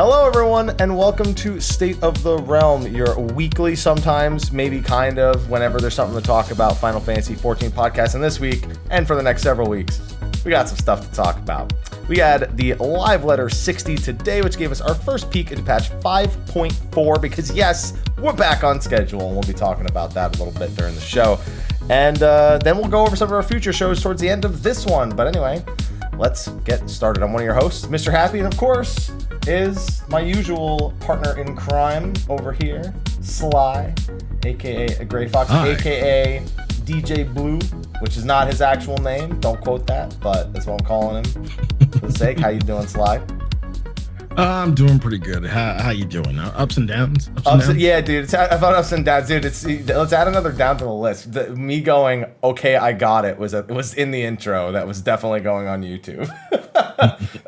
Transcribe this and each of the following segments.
Hello everyone, and welcome to State of the Realm, your weekly, sometimes, maybe kind of, whenever there's something to talk about, Final Fantasy XIV podcast. And this week, and for the next several weeks, we got some stuff to talk about. We had the live letter 60 today, which gave us our first peek into patch 5.4, because yes, we're back on schedule, and we'll be talking about that a little bit during the show. And then we'll go over some of our future shows towards the end of this one. But anyway, let's get started. I'm one of your hosts, Mr. Happy, and of course is my usual partner in crime over here, Sly, aka Gray Fox, aka DJ Blue, which is not his actual name. Don't quote that, but that's what I'm calling him for the sake. How you doing, Sly? I'm doing pretty good. How you doing? Ups and downs? Yeah, dude. About ups and downs, dude. Let's add another down to the list. Me going, okay, I got it. Was in the intro. That was definitely going on YouTube.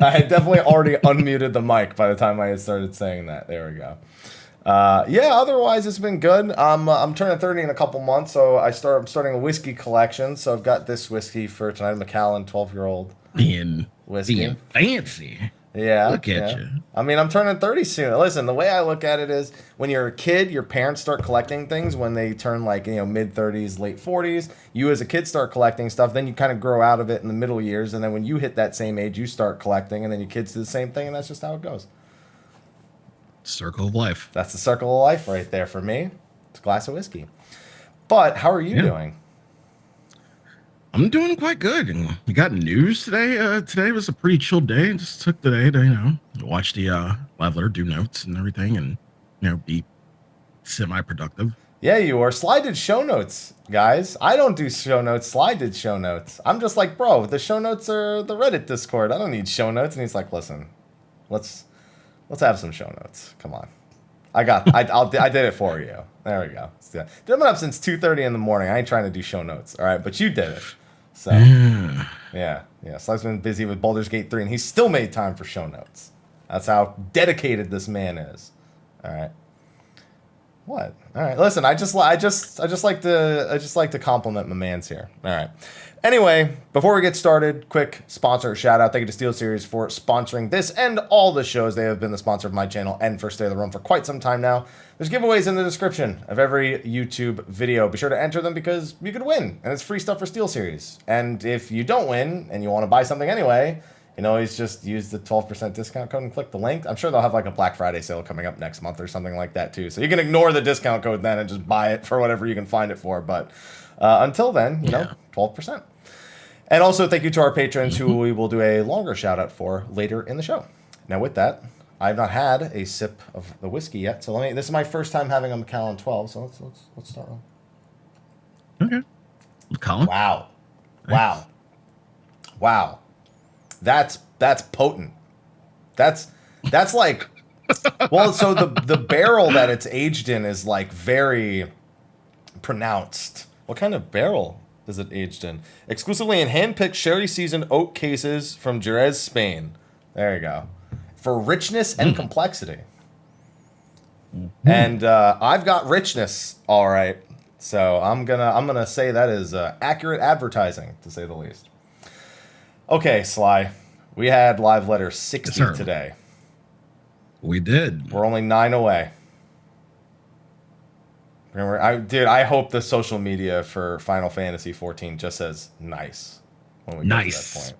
I had definitely already unmuted the mic by the time I had started saying that. There we go. Yeah. Otherwise, it's been good. I'm turning 30 in a couple months, so I'm starting a whiskey collection. So I've got this whiskey for tonight, Macallan 12-year-old whiskey. Being fancy. Yeah. Look at you. I mean, I'm turning 30 soon. Listen, the way I look at it is when you're a kid, your parents start collecting things when they turn mid 30s, late 40s. You as a kid start collecting stuff. Then you kind of grow out of it in the middle years. And then when you hit that same age, you start collecting. And then your kids do the same thing. And that's just how it goes. Circle of life. That's the circle of life right there for me. It's a glass of whiskey. But how are you doing? I'm doing quite good. And we got news today. Today was a pretty chill day. I just took the day to, watch the live letter, do notes and everything, and, be semi-productive. Yeah, you are. Sly did show notes, guys. I don't do show notes. Sly did show notes. I'm just like, bro, the show notes are the Reddit Discord. I don't need show notes. And he's like, listen, let's have some show notes. Come on. I did it for you. There we go. I've been up since 2:30 in the morning. I ain't trying to do show notes. All right, but you did it. So, yeah. Sly's been busy with Baldur's Gate 3, and he's still made time for show notes. That's how dedicated this man is. All right. What? All right. Listen, I just like to compliment my mans here. All right. Anyway, before we get started, quick sponsor shout out. Thank you to SteelSeries for sponsoring this and all the shows. They have been the sponsor of my channel and for Stay of the Realm for quite some time now. There's giveaways in the description of every YouTube video. Be sure to enter them because you could win, and it's free stuff for SteelSeries. And if you don't win and you want to buy something anyway, you can always just use the 12% discount code and click the link. I'm sure they'll have a Black Friday sale coming up next month or something like that too. So you can ignore the discount code then and just buy it for whatever you can find it for. But until then, 12%. And also thank you to our patrons who we will do a longer shout out for later in the show. Now with that, I've not had a sip of the whiskey yet, so this is my first time having a Macallan 12. So let's start on. Okay. Macallan. Wow. That's potent. That's like, well, so the barrel that it's aged in is very pronounced. What kind of barrel is it aged in? Exclusively in hand-picked sherry-seasoned oak cases from Jerez, Spain. There you go. For richness and complexity. And I've got richness, all right. So I'm gonna say that is accurate advertising, to say the least. Okay, Sly. We had live letter 60 today. We did. We're only 9 away. I hope the social media for Final Fantasy XIV just says nice when we get to that point.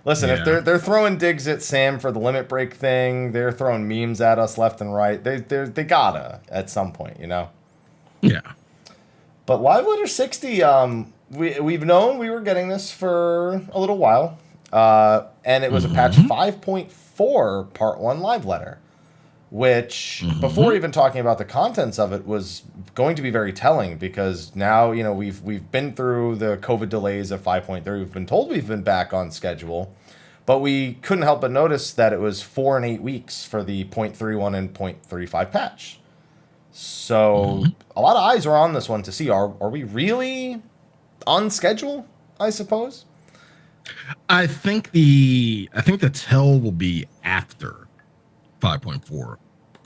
Listen, if they're throwing digs at Sam for the limit break thing, they're throwing memes at us left and right. They gotta at some point, Yeah. But live letter 60, we've known we were getting this for a little while, and it was a patch 5.4 part 1 live letter, which before even talking about the contents of it was going to be very telling, because now we've been through the COVID delays of 5.3. We've been told we've been back on schedule, but we couldn't help but notice that it was 4 and 8 weeks for the 0.31 and 0.35 patch. So a lot of eyes are on this one to see, are we really on schedule, I suppose? I think the tell will be after 5.4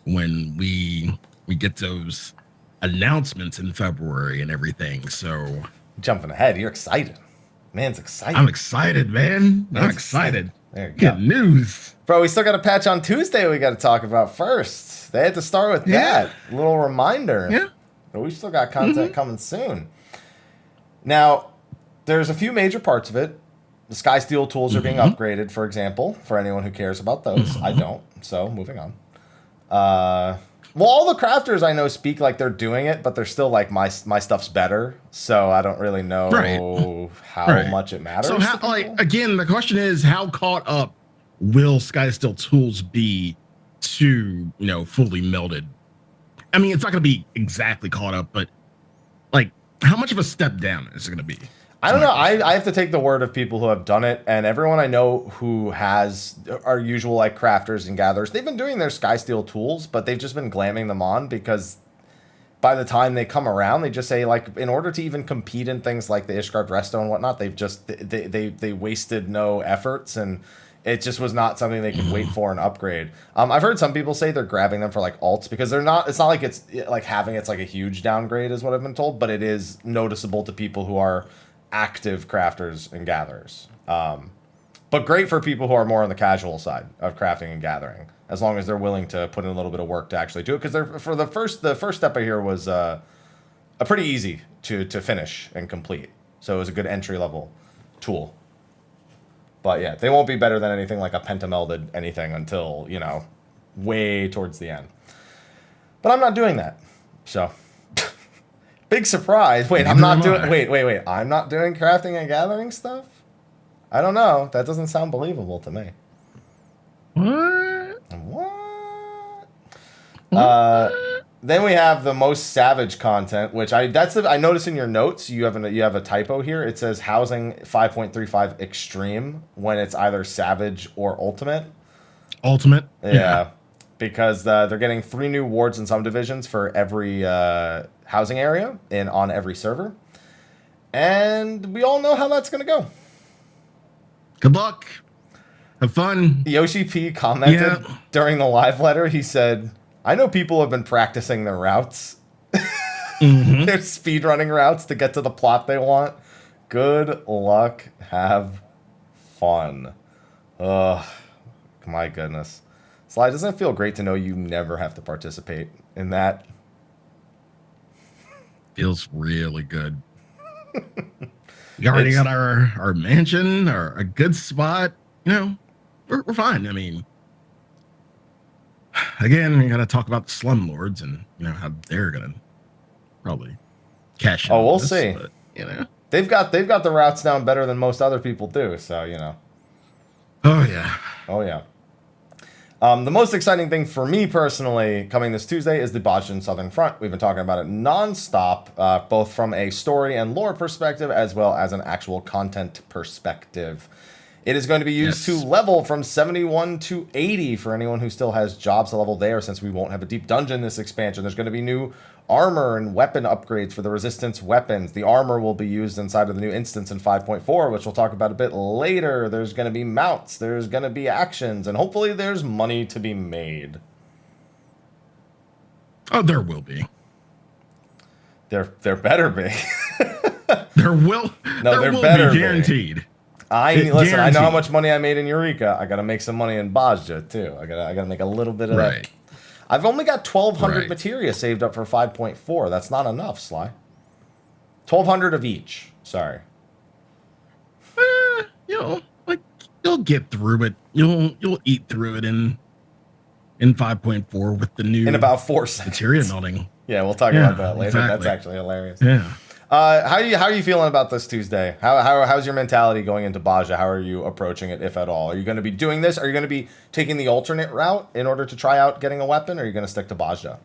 when we get those announcements in February and everything. So jumping ahead, you're excited. Man's excited. I'm excited, man. I'm excited. There you go. Good news. Bro, we still got a patch on Tuesday we got to talk about first. They had to start with that. Little reminder. Yeah. But we still got content coming soon. Now, there's a few major parts of it. The Sky Steel tools are being upgraded, for example, for anyone who cares about those. I don't, so moving on. Well, all the crafters I know speak like they're doing it, but they're still like, my stuff's better, so I don't really know how much it matters. So, again, the question is, how caught up will Sky Steel tools be to, fully melded? I mean, it's not going to be exactly caught up, but, like, how much of a step down is it going to be? I don't know. I have to take the word of people who have done it, and everyone I know who has our usual like crafters and gatherers, they've been doing their Sky Steel tools, but they've just been glamming them on because by the time they come around, they just say like, in order to even compete in things like the Ishgard Resto and whatnot, they've just they wasted no efforts, and it just was not something they could wait for an upgrade. I've heard some people say they're grabbing them for like alts because they're not. It's not like it's like having it's like a huge downgrade is what I've been told, but it is noticeable to people who are active crafters and gatherers, but great for people who are more on the casual side of crafting and gathering, as long as they're willing to put in a little bit of work to actually do it. Because they're for the first step I hear was a pretty easy to finish and complete, so it was a good entry level tool. But yeah, they won't be better than anything like a pentamelded anything until way towards the end. But I'm not doing that, so. Big surprise. Wait, I'm not doing... Wait. I'm not doing crafting and gathering stuff? I don't know. That doesn't sound believable to me. What? Then we have the most savage content, which I noticed in your notes, you have a typo here. It says housing 5.35 extreme when it's either savage or ultimate. Ultimate? Yeah. Because they're getting 3 new wards and subdivisions for every housing area on every server. And we all know how that's going to go. Good luck. Have fun. Yoshi P commented during the live letter, he said, I know people have been practicing their routes. Their speedrunning routes to get to the plot they want. Good luck. Have fun. Ugh. My goodness. Sly, doesn't it feel great to know you never have to participate in that? Feels really good. We already got our mansion, a good spot. We're fine. I mean, again, we got to talk about the slumlords and how they're gonna probably cash in. Oh, we'll see. But, they've got the routes down better than most other people do. So Oh yeah. Oh yeah. The most exciting thing for me personally coming this Tuesday is the Bajin Southern Front. We've been talking about it nonstop, both from a story and lore perspective as well as an actual content perspective. It is going to be used to level from 71 to 80 for anyone who still has jobs to level there, since we won't have a deep dungeon this expansion. There's going to be new armor and weapon upgrades for the resistance weapons. The armor will be used inside of the new instance in 5.4, which we'll talk about a bit later. There's going to be mounts, there's going to be actions, and hopefully there's money to be made. Oh, there will be. There better be. There will be guaranteed. Listen, I know how much money I made in Eureka. I gotta make some money in Bajja too. I gotta make a little bit of that. I've only got 1,200 materia saved up for 5.4. That's not enough, Sly. 1,200 of each. Sorry. You'll get through it. You'll eat through it in 5.4 with the new in about 4 seconds. Materia melting. Yeah, we'll talk about that later. Exactly. That's actually hilarious. Yeah. How are you feeling about this Tuesday? How's your mentality going into Bajja? How are you approaching it, if at all? Are you going to be doing this? Are you going to be taking the alternate route in order to try out getting a weapon, or are you going to stick to Bajja?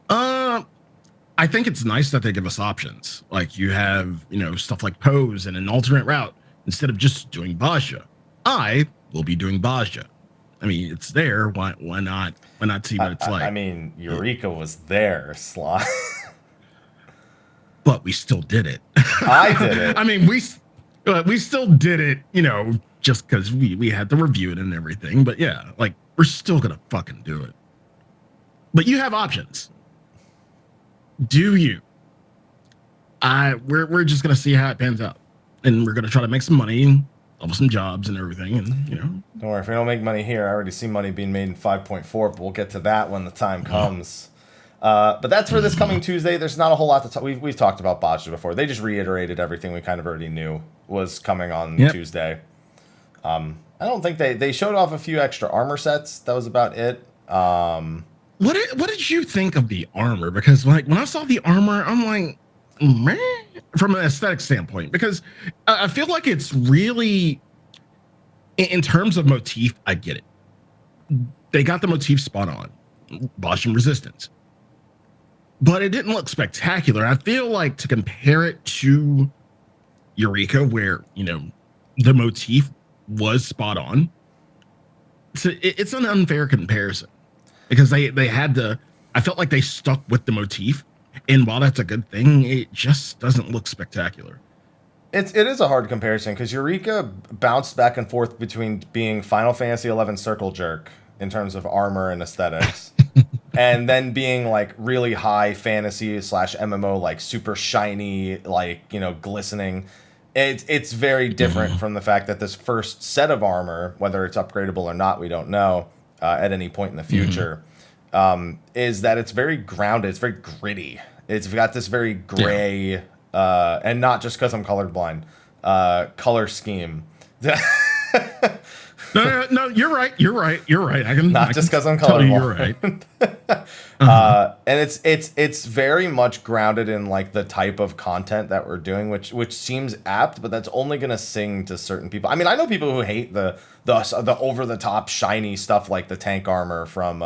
I think it's nice that they give us options. Like you have, stuff like pose and an alternate route instead of just doing Bajja. I will be doing Bajja. I mean, it's there. Why not? Why not see what it's like? I mean, Eureka was there, Sly. But we still did it. I did it. I mean, we still did it, just because we had to review it and everything. But yeah, we're still gonna fucking do it. But you have options. Do you? We're just gonna see how it pans out, and we're gonna try to make some money some jobs and everything, and Don't worry, if we don't make money here, I already see money being made in 5.4, but we'll get to that when the time comes. But that's for this coming Tuesday. There's not a whole lot to talk. We've talked about Bajra before. They just reiterated everything we kind of already knew was coming on Tuesday. I don't think they showed off a few extra armor sets. That was about it. What did you think of the armor? Because like when I saw the armor, I'm like, man, from an aesthetic standpoint, because I feel like it's really, in terms of motif, I get it. They got the motif spot on, Bajra resistance. But it didn't look spectacular. I feel like to compare it to Eureka, where, the motif was spot on, it's an unfair comparison because they had to, I felt like they stuck with the motif. And while that's a good thing, it just doesn't look spectacular. It is a hard comparison because Eureka bounced back and forth between being Final Fantasy XI circle jerk in terms of armor and aesthetics. And then being like really high fantasy / MMO, like super shiny, like, glistening. It's very different from the fact that this first set of armor, whether it's upgradable or not, we don't know at any point in the future, is that it's very grounded. It's very gritty. It's got this very gray, and not just because I'm colorblind, color scheme. No, you're right. I can not just because I'm colorblind. You're right. And it's very much grounded in like the type of content that we're doing, which seems apt, but that's only gonna sing to certain people. I mean, I know people who hate the over the top shiny stuff like the tank armor from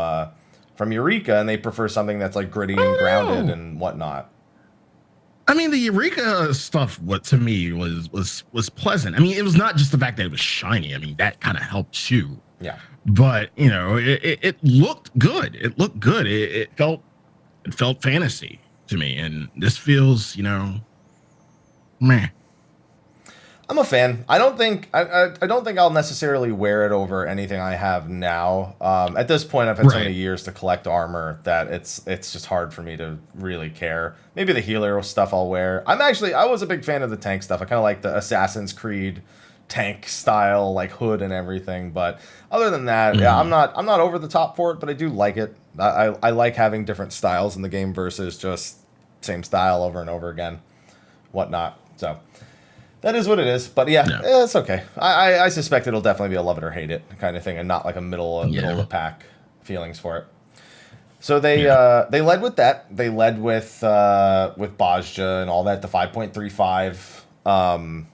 Eureka, and they prefer something that's like gritty and grounded and whatnot. I mean, the Eureka stuff, what to me was pleasant. I mean, it was not just the fact that it was shiny. I mean, that kind of helped too. Yeah. But it looked good. It looked good. It felt fantasy to me, and this feels, meh. I'm a fan. I don't think I'll necessarily wear it over anything I have now. At this point, I've had so many years to collect armor that it's just hard for me to really care. Maybe the healer stuff I'll wear. I was a big fan of the tank stuff. I kind of like the Assassin's Creed tank style, like hood and everything. But other than that, yeah, I'm not over the top for it, but I do like it. I like having different styles in the game versus just same style over and over again, whatnot. So. That is what it is, but yeah, it's okay. I suspect it'll definitely be a love it or hate it kind of thing, and not like a middle of the pack feelings for it. So they led with that. They led with Bajra and all that. The 5.35.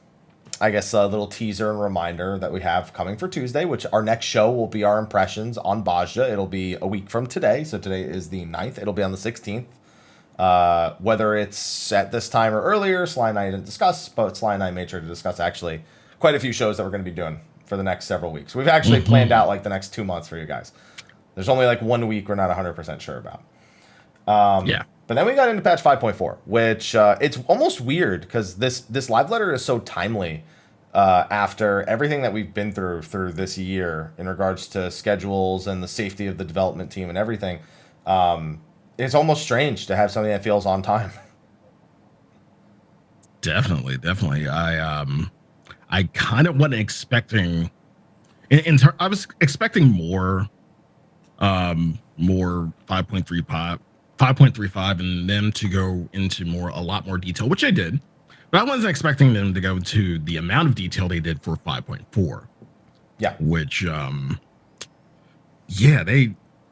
I guess a little teaser and reminder that we have coming for Tuesday, which our next show will be our impressions on Bajra. It'll be a week from today, so today is the 9th. It'll be on the 16th. Whether it's at this time or earlier, Sly and I didn't discuss, but Sly and I made sure to discuss actually quite a few shows that we're going to be doing for the next several weeks. We've actually planned out like the next 2 months for you guys. There's only like 1 week we're not 100% sure about. But then we got into patch 5.4, which it's almost weird because this live letter is so timely after everything that we've been through this year in regards to schedules and the safety of the development team and everything. It's almost strange to have something that feels on time. Definitely. I kind of wasn't expecting. I was expecting more 5.35, and them to go into a lot more detail, which they did. But I wasn't expecting them to go to the amount of detail they did for 5.4. Yeah. Which,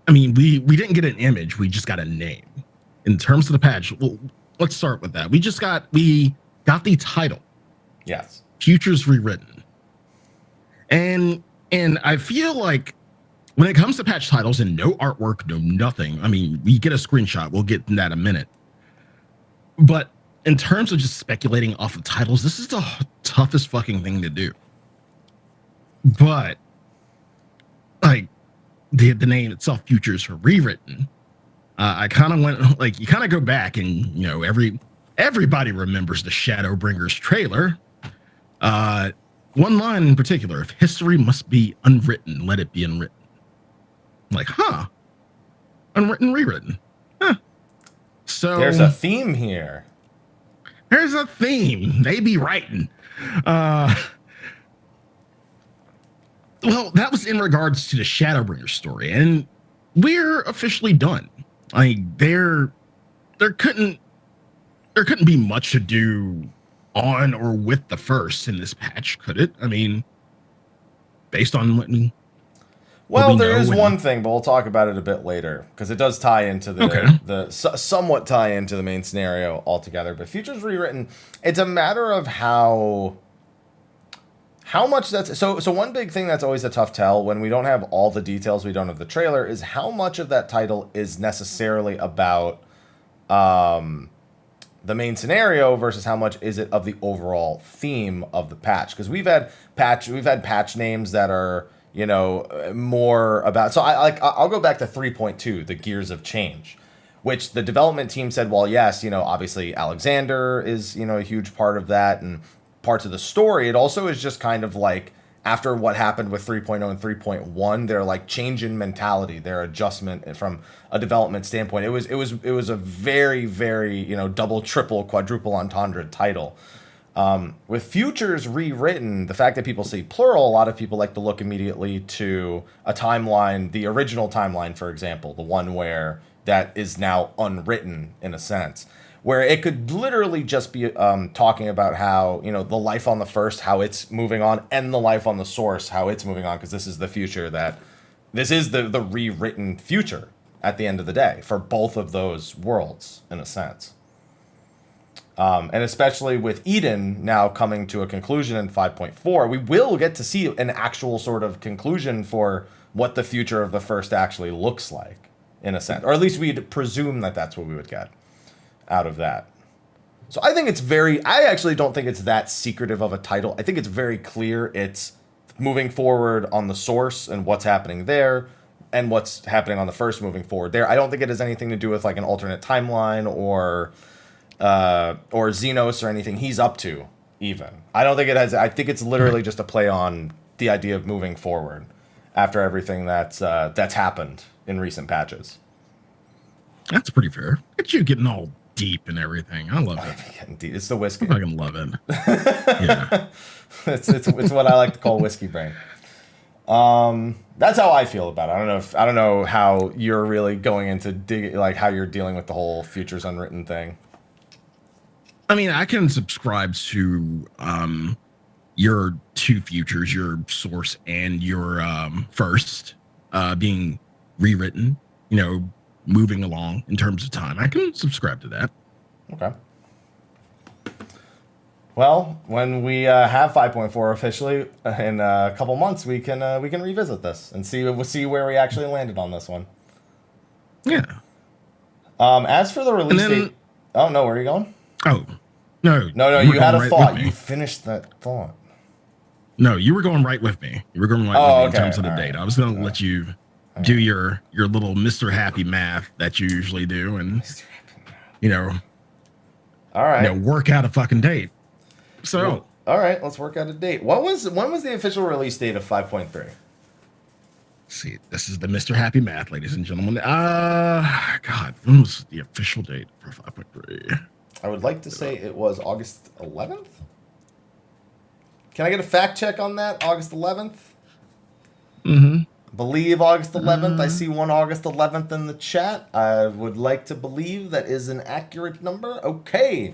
we didn't get an image. We just got a name. In terms of the patch, well, let's start with that. We got the title. Yes. Futures Rewritten. And I feel like when it comes to patch titles and no artwork, no nothing, I mean, we get a screenshot. We'll get in that in a minute. But in terms of just speculating off of titles, this is the toughest fucking thing to do. But, like, the name itself, Futures Rewritten, I kind of went, like, you kind of go back and, everybody remembers the Shadowbringers trailer. One line in particular, if history must be unwritten, let it be unwritten. Like, unwritten, rewritten. Huh. So there's a theme here. There's a theme. They be writing. Well, that was in regards to the Shadowbringer story, and we're officially done. Like there couldn't be much to do on or with the first in this patch, could it? I mean, based on what Well, we there is know one thing, but we'll talk about it a bit later because it does tie into somewhat tie into the main scenario altogether. But Futures Rewritten, it's a matter of how much that's so. One big thing that's always a tough tell when we don't have all the details, we don't have the trailer, is how much of that title is necessarily about the main scenario versus how much is it of the overall theme of the patch. Because we've had patch names that are, you know, more about. So I'll go back to 3.2, the Gears of Change, which the development team said, well, yes, you know, obviously Alexander is, you know, a huge part of that and parts of the story. It also is just kind of like after what happened with 3.0 and 3.1, they're like change in mentality, their adjustment from a development standpoint. It was a very, very, you know, double, triple, quadruple entendre title. With Futures Rewritten, the fact that people say plural, a lot of people like to look immediately to a timeline, the original timeline, for example, the one where that is now unwritten in a sense, where it could literally just be talking about how, you know, the life on the first, how it's moving on, and the life on the source, how it's moving on, because this is the future this is the rewritten future at the end of the day for both of those worlds, in a sense. And especially with Eden now coming to a conclusion in 5.4, we will get to see an actual sort of conclusion for what the future of the first actually looks like, in a sense. Or at least we'd presume that that's what we would get out of that. So I think I actually don't think it's that secretive of a title. I think it's very clear. It's moving forward on the source and what's happening there and what's happening on the first moving forward there. I don't think it has anything to do with like an alternate timeline or Xenos or anything he's up to even. I don't think it has. I think it's literally just a play on the idea of moving forward after everything that's happened in recent patches. That's pretty fair. Look at you getting all deep and everything. I love it. It's the whiskey. I fucking love it. Yeah. It's what I like to call whiskey brain. That's how I feel about it. I don't know how you're really going into like how you're dealing with the whole Futures Unwritten thing. I mean, I can subscribe to your two futures, your source and your first being rewritten, you know, moving along in terms of time. I can subscribe to that. Okay. Well, when we have 5.4 officially in a couple months, we can revisit this and see where we actually landed on this one. Yeah. As for the release date, oh no, where are you going? Oh, no. No, you had a thought. You finished that thought. No, you were going right with me. You were going right with me in terms of the date. I was going to let you do your little Mr. Happy math that you usually do and, you know, all right, you know, work out a fucking date. So, well, all right, let's work out a date. When was the official release date of 5.3? See, this is the Mr. Happy math, ladies and gentlemen. God, when was the official date for 5.3? I would like to say it was August 11th. Can I get a fact check on that? August 11th? Mm-hmm. Believe August 11th. I see one August 11th in the chat. I would like to believe that is an accurate number. Okay.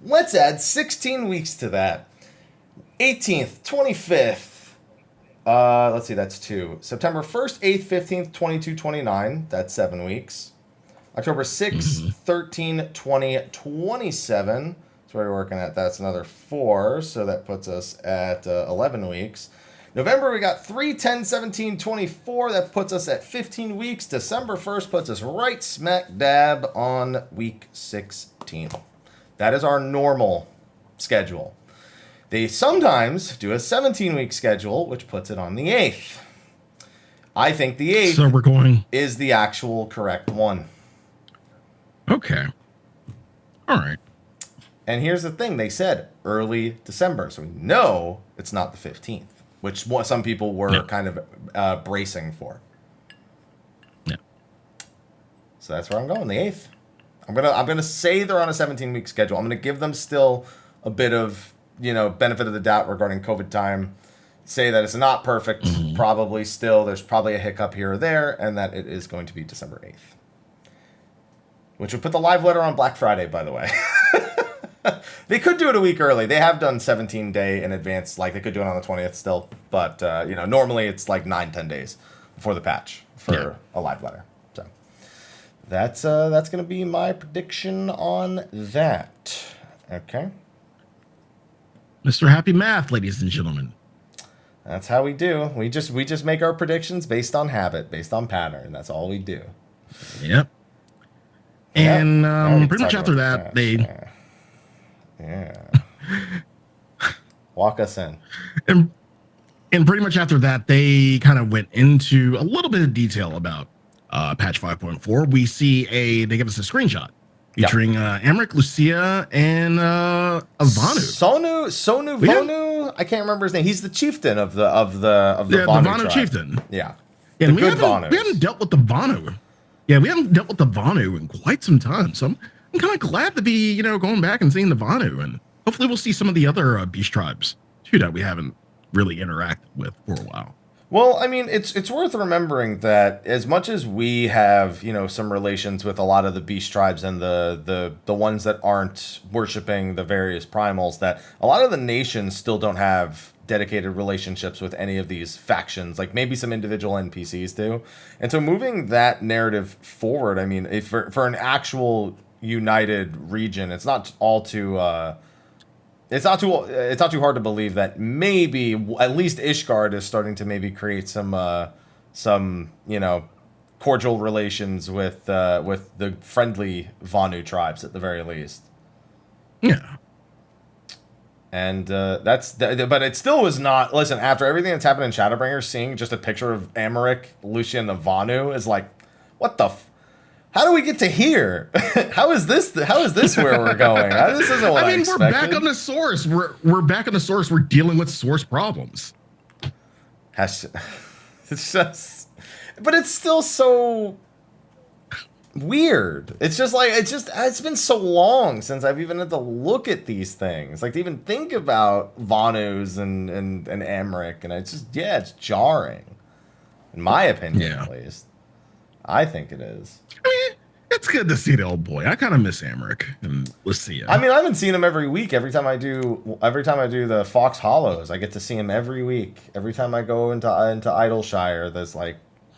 Let's add 16 weeks to that. 18th, 25th. Let's see, that's 2. September 1st, 8th, 15th, 22, 29. That's 7 weeks. October 6th, 13, 20, 27. That's where we're working at. That's another 4. So that puts us at 11 weeks. November, we got 3, 10, 17, 24. That puts us at 15 weeks. December 1st puts us right smack dab on week 16. That is our normal schedule. They sometimes do a 17-week schedule, which puts it on the 8th. I think the 8th is the actual correct one. Okay. All right. And here's the thing. They said early December, so we know it's not the 15th. Which some people were kind of bracing for. Yeah. So that's where I'm going, the 8th. I'm gonna say they're on a 17-week schedule. I'm gonna give them still a bit of, you know, benefit of the doubt regarding COVID time. Say that it's not perfect, probably there's probably a hiccup here or there, and that it is going to be December 8th. Which would put the live letter on Black Friday, by the way. They could do it a week early. They have done 17-day in advance. Like, they could do it on the 20th still. But, normally it's like 9-10 days before the patch for a live letter. So that's going to be my prediction on that. Okay. Mr. Happy Math, ladies and gentlemen. That's how we do. We just make our predictions based on habit, based on pattern. That's all we do. Yep. And pretty much after that, Yeah. Walk us in. And pretty much after that, they kind of went into a little bit of detail about patch 5.4. We see they give us a screenshot featuring Amric, Lucia, and Vanu. Sonu Vanu. I can't remember his name. He's the chieftain of the Vanu tribe. Chieftain. Yeah. And we haven't dealt with the Vanu. Yeah, we haven't dealt with the Vanu in quite some time. So I'm kind of glad to be, going back and seeing the Vanu, and hopefully we'll see some of the other beast tribes too that we haven't really interacted with for a while. Well, I mean, it's worth remembering that as much as we have, some relations with a lot of the beast tribes and the ones that aren't worshiping the various primals, that a lot of the nations still don't have dedicated relationships with any of these factions. Like, maybe some individual NPCs do. And so moving that narrative forward, I mean, if for an actual united region, it's not too hard to believe that maybe at least Ishgard is starting to maybe create some cordial relations with the friendly Vanu tribes at the very least. Yeah. And but it still was not. Listen, after everything that's happened in Shadowbringers, seeing just a picture of Amric, Lucia, and the Vanu is like, what the? How do we get to here? How is this where we're going? This isn't what I expected. We're back on the source. We're back on the source. We're dealing with source problems. It's just, but it's still so weird. It's been so long since I've even had to look at these things, like to even think about Vanus and Amric, and it's jarring, in my opinion, at least. I think it is. I mean, it's good to see the old boy. I kind of miss Amric and Lucia. I mean, I've been seeing him every week. Every time I do the Fox Hollows, I get to see him every week. Every time I go into Idleshire,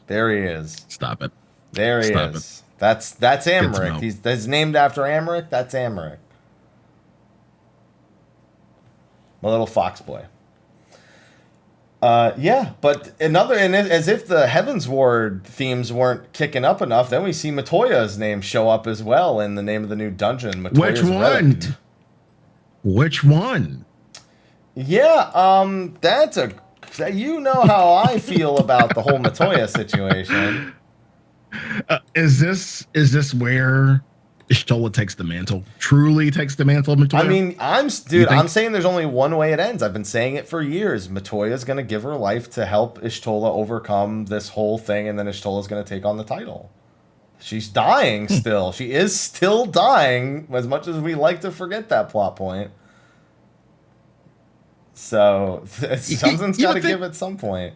there he is. Stop it. There he is. That's Amric. He's named after Amric. That's Amric. My little fox boy. But as if the Heavens Ward themes weren't kicking up enough, then we see Matoya's name show up as well in the name of the new dungeon. Matoya's Relic. Which one? Yeah, you know how I feel about the whole Matoya situation. Is this where Y'shtola takes the mantle? Truly takes the mantle of Matoya? I mean, I'm saying there's only one way it ends. I've been saying it for years. Matoya's going to give her life to help Y'shtola overcome this whole thing, and then Y'shtola's going to take on the title. She's dying still. She is still dying, as much as we like to forget that plot point. So something's got to give at some point.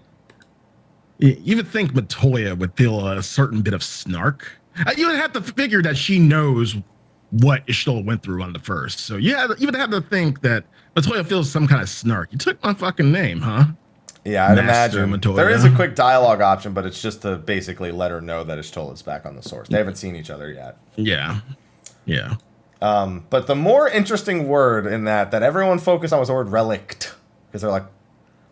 You would think Matoya would feel a certain bit of snark. You would have to figure that she knows what Y'shtola went through on the first. So you would have to think that Matoya feels some kind of snark. You took my fucking name, huh? Yeah, I'd imagine. Matoya. There is a quick dialogue option, but it's just to basically let her know that Y'shtola's back on the source. They haven't seen each other yet. Yeah. But the more interesting word in that everyone focused on was the word relict. Because they're like,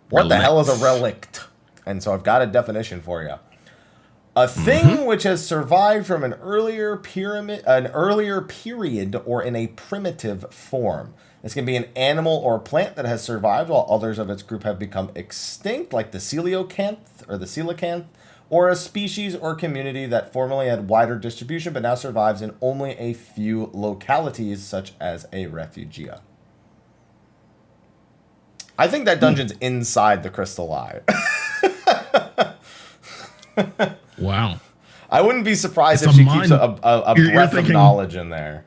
what the hell is a relict? And so I've got a definition for you. A thing which has survived from an earlier period or in a primitive form. This can be an animal or a plant that has survived while others of its group have become extinct, like the coelacanth, or a species or community that formerly had wider distribution but now survives in only a few localities, such as a refugia. I think that dungeon's inside the Crystal Eye. Wow. I wouldn't be surprised if she keeps a breadth of knowledge in there.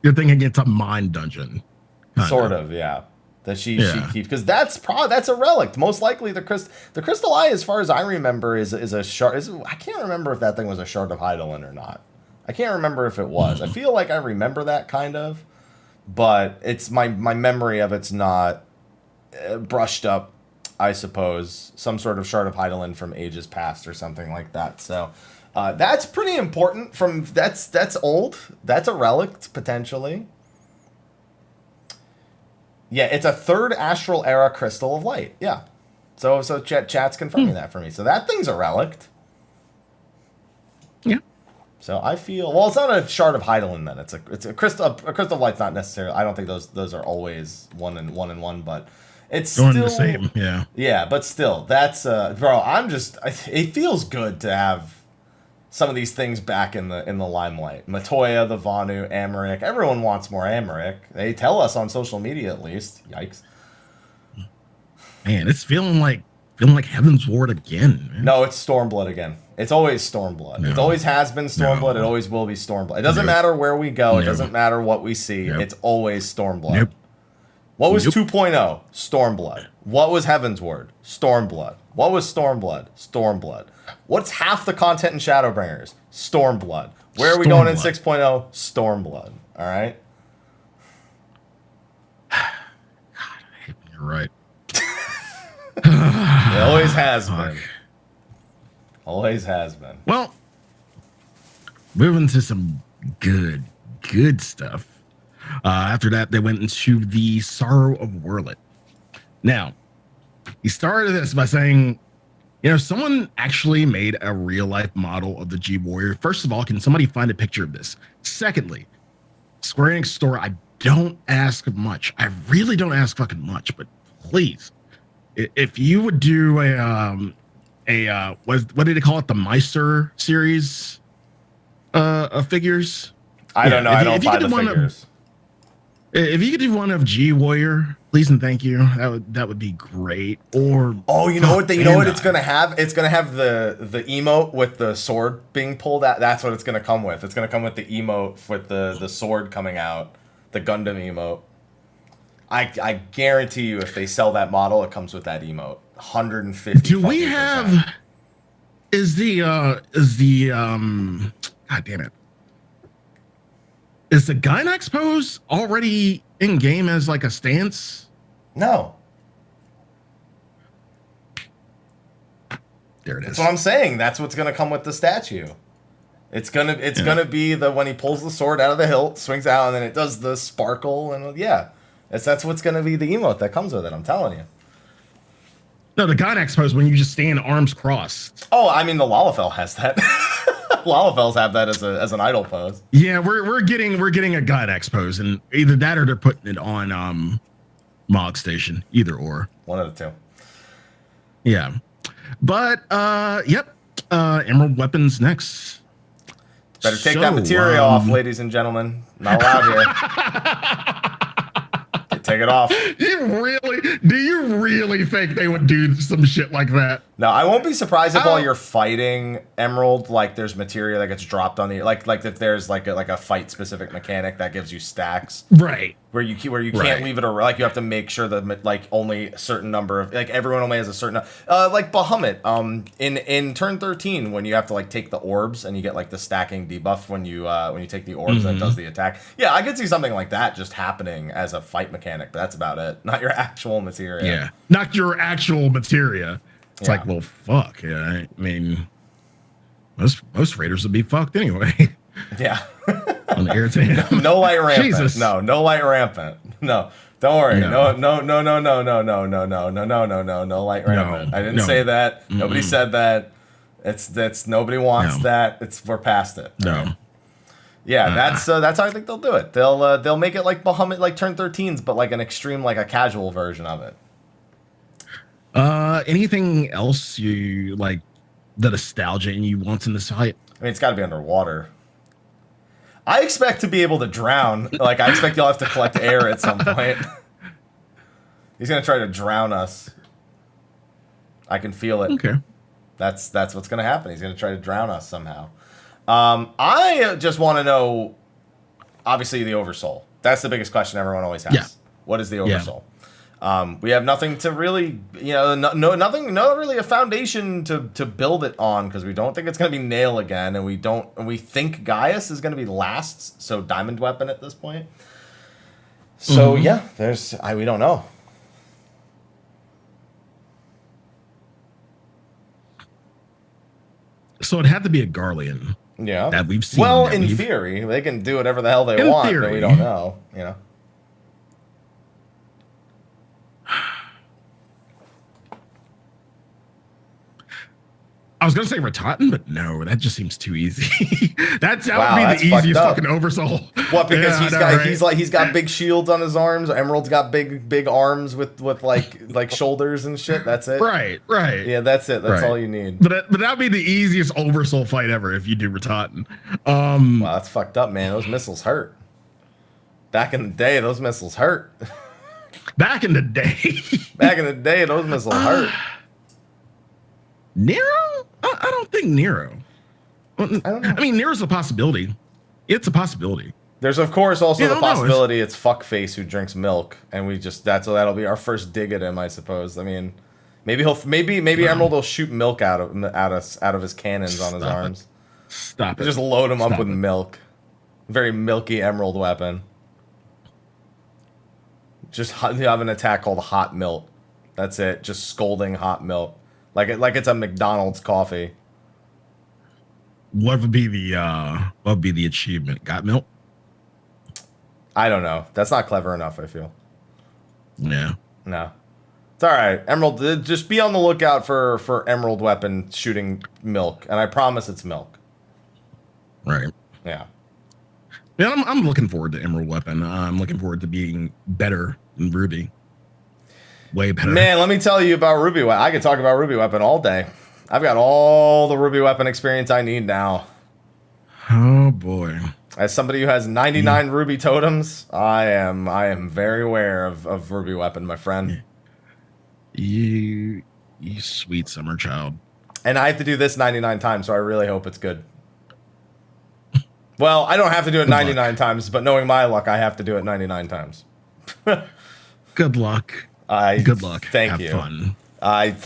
You're thinking it's a mind dungeon. Sort of, yeah. that she keeps, because that's a relic. Most likely the crystal eye, as far as I remember, is a shard. I can't remember if that thing was a shard of Hydaelyn or not. I can't remember if it was. I feel like I remember that kind of, but it's my memory of it's not brushed up, I suppose. Some sort of shard of Hydaelyn from ages past or something like that. So that's pretty important. That's old. That's a relic potentially. Yeah, it's a third astral era crystal of light. Yeah, so chat's confirming that for me. So that thing's a relic. Yeah. So I feel, well, it's not a shard of Hydaelyn then. It's a crystal. A crystal of light's not necessarily. I don't think those are always one and one, but it's still the same. Yeah. Yeah, but still, that's bro. It feels good to have some of these things back in the limelight. Matoya, the Vanu, Amarik. Everyone wants more Amarik. They tell us on social media at least. Yikes. Man, it's feeling like Heaven's Ward again, man. No, it's Stormblood again. It's always Stormblood. No. It always has been Stormblood. No. It always will be Stormblood. It doesn't matter where we go. No. It doesn't matter what we see. It's always Stormblood. Nope. What was 2.0? Stormblood. What was Heaven's Ward? Stormblood. What was Stormblood? Stormblood. What's half the content in Shadowbringers? Stormblood. Where are we going in 6.0? Stormblood. All right? God, I hate when you're right. It always has been. Always has been. Well, moving to some good stuff. After that, they went into the Sorrow of Werlyt. Now, he started this by saying, someone actually made a real-life model of the G-Warrior. First of all, can somebody find a picture of this? Secondly, Square Enix store, I don't ask much. I really don't ask fucking much, but please, if you would do what did they call it? The Meister series of figures? I don't know. I don't buy the figures. If you could do one of G-Warrior, please and thank you. That would be great. Or you know what it's gonna have? It's gonna have the emote with the sword being pulled out. That's what it's gonna come with. It's gonna come with the emote with the sword coming out, the Gundam emote. I guarantee you, if they sell that model, it comes with that emote. 150. Do we have? Is the God damn it. Is the Gynax pose already in game as like a stance? No. There it is. That's what I'm saying. That's what's gonna come with the statue. It's gonna be the when he pulls the sword out of the hilt, swings out, and then it does the sparkle, and that's what's gonna be the emote that comes with it. I'm telling you. No, the Gynax pose when you just stand arms crossed. Oh, I mean the Lalafell has that. Lalafells have that as an idol pose. Yeah, we're getting a Gynax pose, and either that or they're putting it on Mog Station. Either or. One of the two. Yeah. But Emerald Weapons next. Better take that material off, ladies and gentlemen. Not allowed here. Take it off. Do you really think they would do some shit like that? No, I won't be surprised if while you're fighting Emerald, like there's material that gets dropped on the like if there's like a fight specific mechanic that gives you stacks, right? Where you can't leave it around. Like you have to make sure that like only a certain number of like everyone only has a certain like Bahamut in turn 13 when you have to like take the orbs and you get like the stacking debuff when you take the orbs that does the attack. Yeah, I could see something like that just happening as a fight mechanic, but that's about it. Not your actual materia. Yeah, not your actual materia. It's like, well, fuck. Yeah, I mean, most raiders would be fucked anyway. Yeah. On the irritated. No light rampant. Jesus. No light rampant. No, don't worry. No light rampant. I didn't say that. Mm-mm. Nobody said that. That's nobody wants that. We're past it. No. Right? Yeah, that's how I think they'll do it. They'll make it like Bahamut, like turn 13s, but like an extreme, like a casual version of it. Anything else you like the nostalgia in you wants in this fight? I mean, it's got to be underwater. I expect to be able to drown. Like, I expect you'll have to collect air at some point. He's gonna try to drown us. I can feel it. Okay. That's what's gonna happen. He's gonna try to drown us somehow. I just want to know, obviously, the Oversoul. That's the biggest question everyone always has. Yeah. What is the Oversoul? We have nothing to really, nothing, no really a foundation to build it on, because we don't think it's going to be Nail again, and we think Gaius is going to be last, so Diamond Weapon at this point. So yeah, we don't know. So it had to be a Garlean. Yeah. That we've seen. Well, in theory, they can do whatever the hell they want, but we don't know, I was gonna say Ratatan, but no, that just seems too easy. that would be the easiest fucking Oversoul. What? Because he's got big shields on his arms. Emerald's got big arms with like shoulders and shit. That's it. Right. Yeah, that's it. That's all you need. But that'd be the easiest Oversoul fight ever if you do Ratatan. Wow, that's fucked up, man. Those missiles hurt. Back in the day, those missiles hurt. Back in the day, those missiles hurt. Nero? I don't think Nero. I don't know. I mean, Nero's a possibility. It's a possibility. There's of course also the possibility it's fuckface who drinks milk, and that'll be our first dig at him, I suppose. I mean, maybe Emerald will shoot milk out of his cannons on his arms. Stop it! Just load him up with milk. Very milky Emerald weapon. Just have an attack called Hot Milk. That's it. Just scolding hot milk. Like it's a McDonald's coffee. What would be the achievement? Got milk? I don't know. That's not clever enough, I feel. Yeah. No. It's all right. Emerald, just be on the lookout for Emerald weapon shooting milk, and I promise it's milk. Right. Yeah. Yeah, I'm looking forward to Emerald weapon. I'm looking forward to being better than Ruby. Way better. Man, let me tell you about Ruby Weapon. I could talk about Ruby Weapon all day. I've got all the Ruby Weapon experience I need now. Oh boy. As somebody who has 99 Ruby totems, I am very aware of Ruby Weapon, my friend. You sweet summer child. And I have to do this 99 times, so I really hope it's good. Well, I don't have to do it 99 times, but knowing my luck, I have to do it 99 times. Good luck. Good luck. Thank you. Have fun.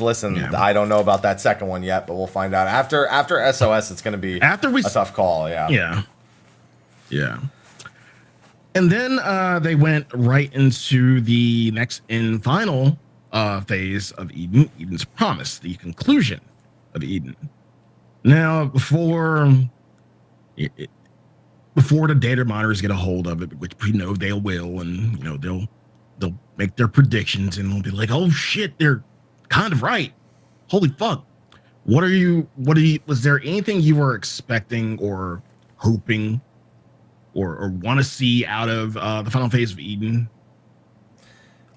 Listen. Yeah. I don't know about that second one yet, but we'll find out after SOS. It's going to be a tough call. Yeah. And then they went right into the next and final phase of Eden, Eden's Promise, the conclusion of Eden. Now, before the data miners get a hold of it, which we know they will, and they'll make their predictions, and they'll be like, "Oh shit, they're kind of right. Holy fuck! Was there anything you were expecting or hoping or want to see out of the final phase of Eden?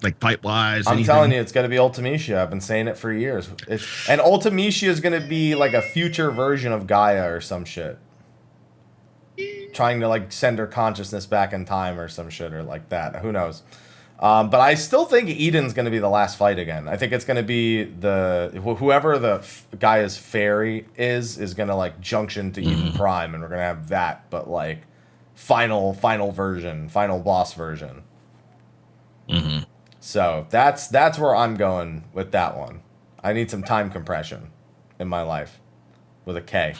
Like fight-wise? I'm telling you, it's going to be Ultimecia. I've been saying it for years. And Ultimecia is going to be like a future version of Gaia or some shit. Trying to send her consciousness back in time or some shit or like that. Who knows? But I still think Eden's going to be the last fight again. I think it's going to be whoever the Gaia's fairy is going to junction to Eden Prime, and we're going to have that, but final version, final boss version. Mm-hmm. So that's where I'm going with that one. I need some time compression in my life with a K.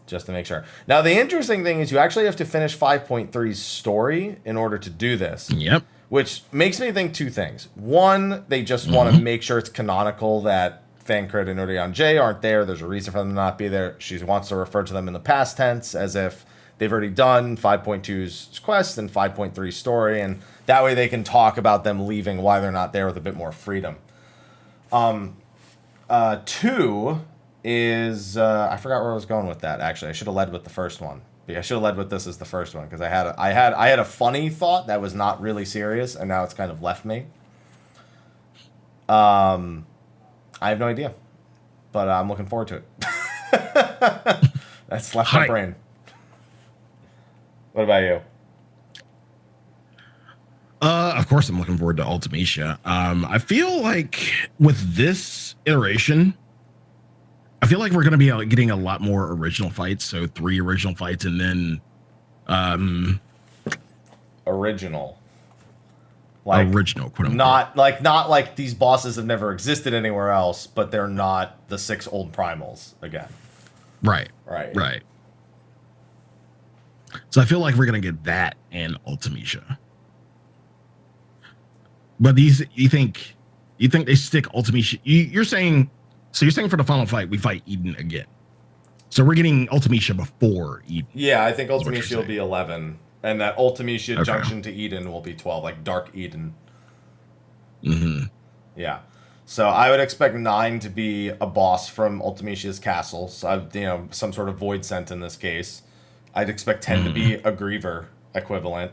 Just to make sure. Now, the interesting thing is you actually have to finish 5.3's story in order to do this. Yep. Which makes me think two things. One, they just want to make sure it's canonical that Thancred and Urian J aren't there. There's a reason for them to not be there. She wants to refer to them in the past tense as if they've already done 5.2's quest and 5.3's story, and that way they can talk about them leaving, why they're not there, with a bit more freedom. Two is I forgot where I was going with that. Actually, I should have led with the first one. I should have led with this as the first one because I had a funny thought that was not really serious, and now it's kind of left me. I have no idea, but I'm looking forward to it. That's left my brain. What about you? Of course, I'm looking forward to Ultimecia. I feel like with this iteration, I feel like we're going to be getting a lot more original fights. So 3 original fights, and then original. Like original, quote unquote. not like these bosses have never existed anywhere else, but they're not the 6 old primals again. Right. Right. Right. So I feel like we're gonna get that and Ultimecia. But you think they stick Ultimecia? You're saying for the final fight we fight Eden again. So we're getting Ultimecia before Eden. Yeah, I think Ultimecia will be 11, and that Ultimecia junction to Eden will be 12, like Dark Eden. Mm-hmm. Yeah. So I would expect 9 to be a boss from Ultimecia's castle. So some sort of void scent in this case. I'd expect 10 to be a Griever equivalent.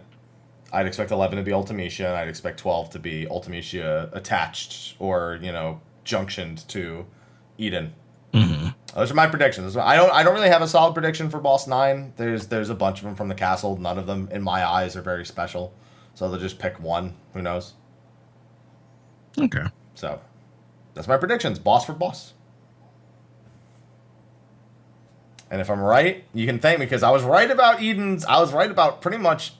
I'd expect 11 to be Ultimecia, and I'd expect 12 to be Ultimecia attached or, junctioned to Eden. Mm-hmm. Those are my predictions. I don't really have a solid prediction for boss 9. There's a bunch of them from the castle. None of them, in my eyes, are very special. So they'll just pick one. Who knows? Okay. So that's my predictions. Boss for boss. And if I'm right, you can thank me because I was right about Eden's. I was right about pretty much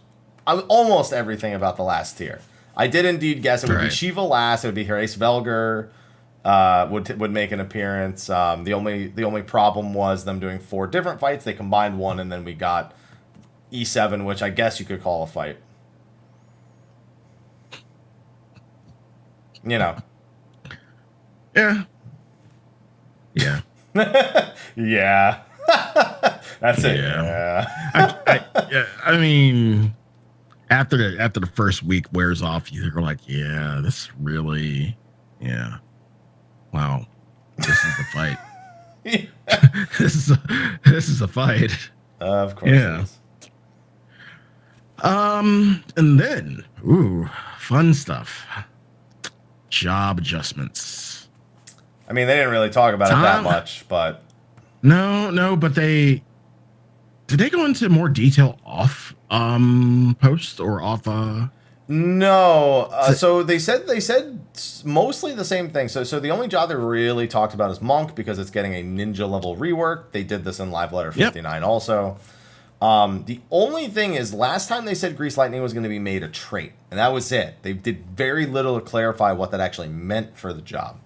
almost everything about the last tier. I did indeed guess it would be Shiva last. It would be Herace Velger. Would make an appearance. The only problem was them doing 4 different fights. They combined one, and then we got E7, which I guess you could call a fight. Yeah. Yeah. Yeah. That's it. Yeah. I mean, after the first week wears off, you're like, yeah, this really, yeah. Wow, this is a fight. This is a fight. Of course. Yeah. And then, fun stuff. Job adjustments. I mean, they didn't really talk about it that much, but no, but did they go into more detail off post or off No, so they said mostly the same thing. So the only job they really talked about is Monk because it's getting a ninja level rework. They did this in Live Letter 59 also. The only thing is last time they said Grease Lightning was going to be made a trait, and that was it. They did very little to clarify what that actually meant for the job.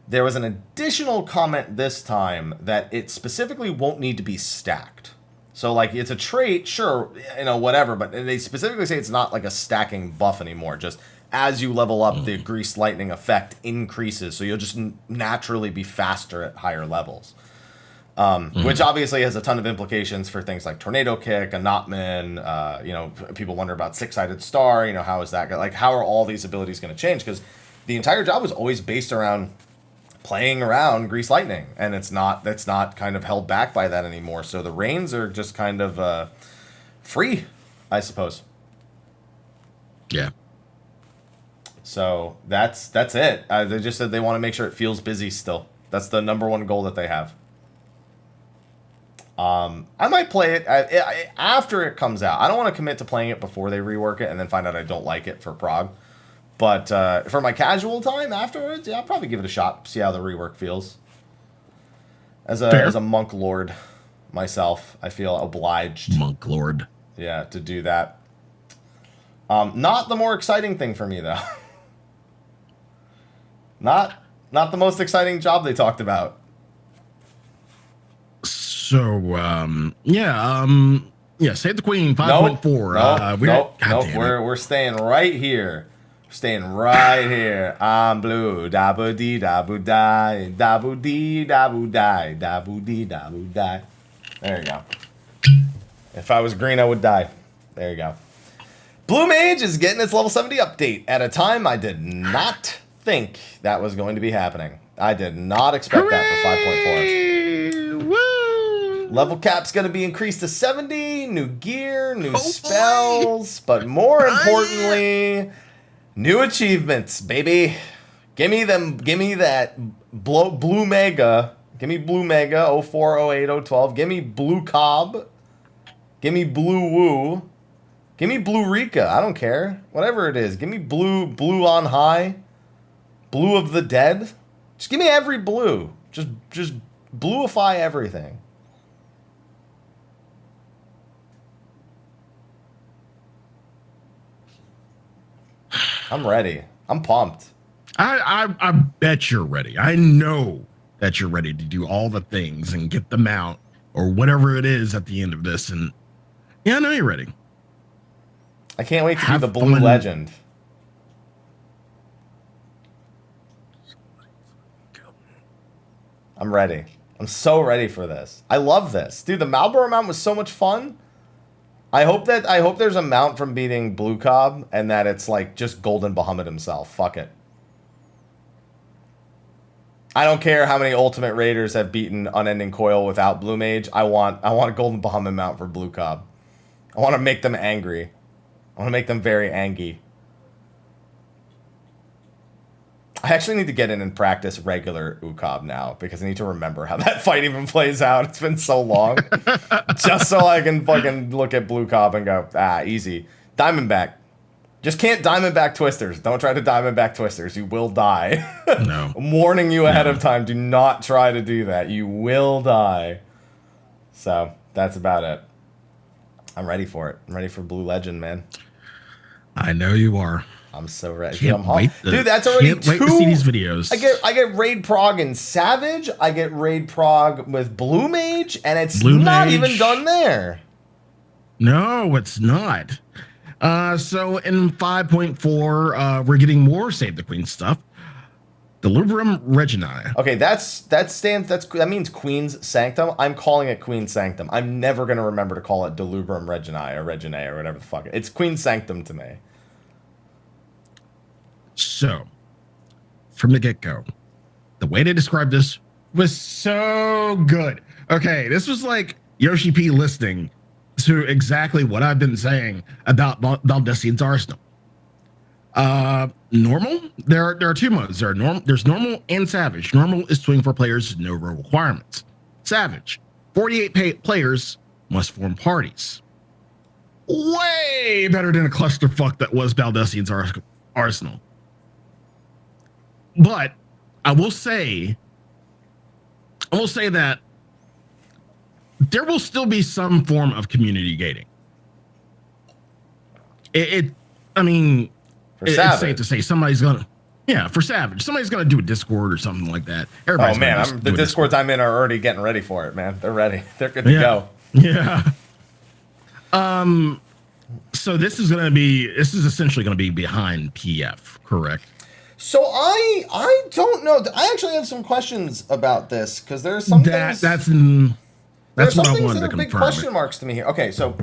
There was an additional comment this time that it specifically won't need to be stacked. So, like, it's a trait, sure, whatever, but they specifically say it's not like a stacking buff anymore. Just as you level up, the Grease Lightning effect increases, so you'll just naturally be faster at higher levels. Which obviously has a ton of implications for things like Tornado Kick, Anotman, people wonder about Six-Sided Star, how is that, like, how are all these abilities going to change? Because the entire job was always based around playing around Grease Lightning, and that's not kind of held back by that anymore. So the reins are just kind of free, I suppose. Yeah. So that's it. They just said they want to make sure it feels busy still. That's the number one goal that they have. I might play it after it comes out. I don't want to commit to playing it before they rework it and then find out I don't like it for Prague. But for my casual time afterwards, yeah, I'll probably give it a shot, see how the rework feels. As a monk lord myself, I feel obliged. Monk lord. Yeah, to do that. Not the more exciting thing for me, though. Not the most exciting job they talked about. So, Save the Queen 5.4. Nope. We're staying right here. Staying right here. I'm blue. Dabu dee dabu die. Dabu dee dabu die. Dabu dee dabu die. There you go. If I was green, I would die. There you go. Blue Mage is getting its level 70 update at a time I did not think that was going to be happening. I did not expect that for 5.4. Level cap's going to be increased to 70. New gear, new spells, but more importantly, new achievements, baby. Give me that blue mega. Give me blue mega 04, 08, 012. Give me blue cob. Give me blue woo. Give me blue Rika. I don't care. Whatever it is. Give me blue on high. Blue of the dead. Just give me every blue. Just bluify everything. I'm ready. I'm pumped. I bet you're ready. I know that you're ready to do all the things and get the mount or whatever it is at the end of this. And yeah, I know you're ready. I can't wait to do the blue legend. I'm ready. I'm so ready for this. I love this. Dude, the Malboro mount was so much fun. I hope there's a mount from beating Blue Cobb and that it's like just Golden Bahamut himself. Fuck it. I don't care how many Ultimate Raiders have beaten Unending Coil without Blue Mage. I want a Golden Bahamut mount for Blue Cobb. I want to make them angry. I want to make them very angry. I actually need to get in and practice regular Ucob now because I need to remember how that fight even plays out. It's been so long. Just so I can fucking look at Blue Cobb and go, easy. Diamondback. Just can't Diamondback Twisters. Don't try to Diamondback Twisters. You will die. No. I'm warning you ahead of time. Do not try to do that. You will die. So, that's about it. I'm ready for it. I'm ready for Blue Legend, man. I know you are. I'm so ready. Can't wait Dude, that's already can't wait to see these videos. I get Raid Prog in Savage. I get Raid Prog with Blue Mage, and it's Blue not Mage. even done there. No, it's not. So in 5.4, we're getting more Save the Queen stuff. Delubrum Reginae. Okay, that means Queen's Sanctum. I'm calling it Queen's Sanctum. I'm never gonna remember to call it Delubrum Reginae or whatever the fuck. It's Queen's Sanctum to me. So, from the get-go, the way they described this was so good. Okay, this was like Yoshi P listening to exactly what I've been saying about Baldessian's Arsenal. Normal, there are two modes. There's normal and savage. Normal is 24 players, no role requirements. Savage, 48 players must form parties. Way better than a clusterfuck that was Baldessian's Arsenal. But I will say that there will still be some form of community gating. It's safe to say somebody's gonna, for Savage, somebody's gonna do a Discord or something like that. Oh man, the Discords I'm in are already getting ready for it, man. They're ready. They're good to go. Yeah. So this is essentially gonna be behind PF, correct? So I don't know. I actually have some questions about this because there's some things. That's what I wanted to confirm. Big question marks to me here. Okay, so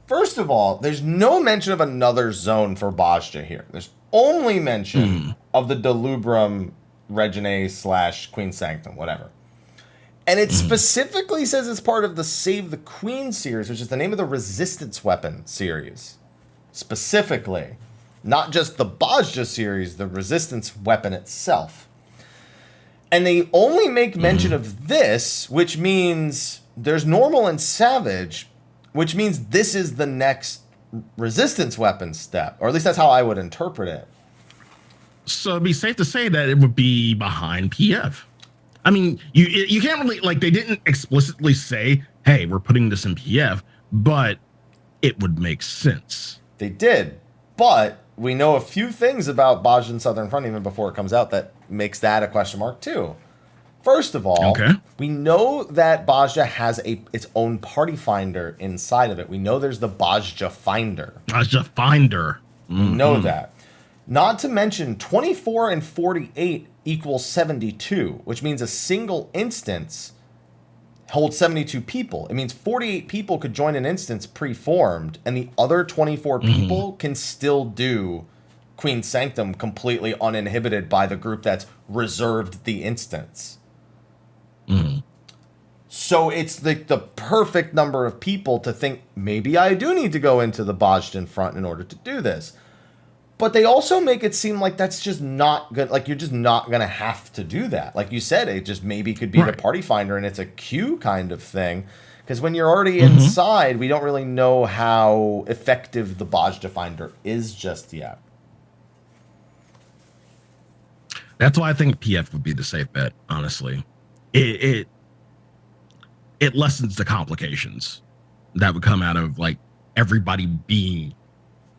first of all, there's no mention of another zone for Bajja here. There's only mention of the Delubrum Reginae / Queen Sanctum, whatever. And it specifically says it's part of the Save the Queen series, which is the name of the Resistance Weapon series. Specifically. Not just the Bajja series, the Resistance Weapon itself. And they only make mention of this, which means there's normal and savage, which means this is the next Resistance Weapon step. Or at least that's how I would interpret it. So it'd be safe to say that it would be behind PF. I mean, you can't really, like, they didn't explicitly say, hey, we're putting this in PF, but it would make sense. They did, but we know a few things about Bajja and Southern Front even before it comes out that makes that a question mark too. First of all, we know that Bajja has its own party finder inside of it. We know there's the Bajja Finder. Bajja Finder. We know that. Not to mention 24 and 48 equals 72, which means a single instance holds 72 people. It means 48 people could join an instance pre-formed, and the other 24 people can still do Queen Sanctum completely uninhibited by the group that's reserved the instance. So it's the perfect number of people to think, maybe I do need to go into the Bajjan front in order to do this. But they also make it seem like that's just not good. Like, you're just not going to have to do that. Like you said, it just maybe could be the party finder and it's a queue kind of thing. Because when you're already inside, we don't really know how effective the Bajja Finder is just yet. That's why I think PF would be the safe bet, honestly. It lessens the complications that would come out of, like, everybody being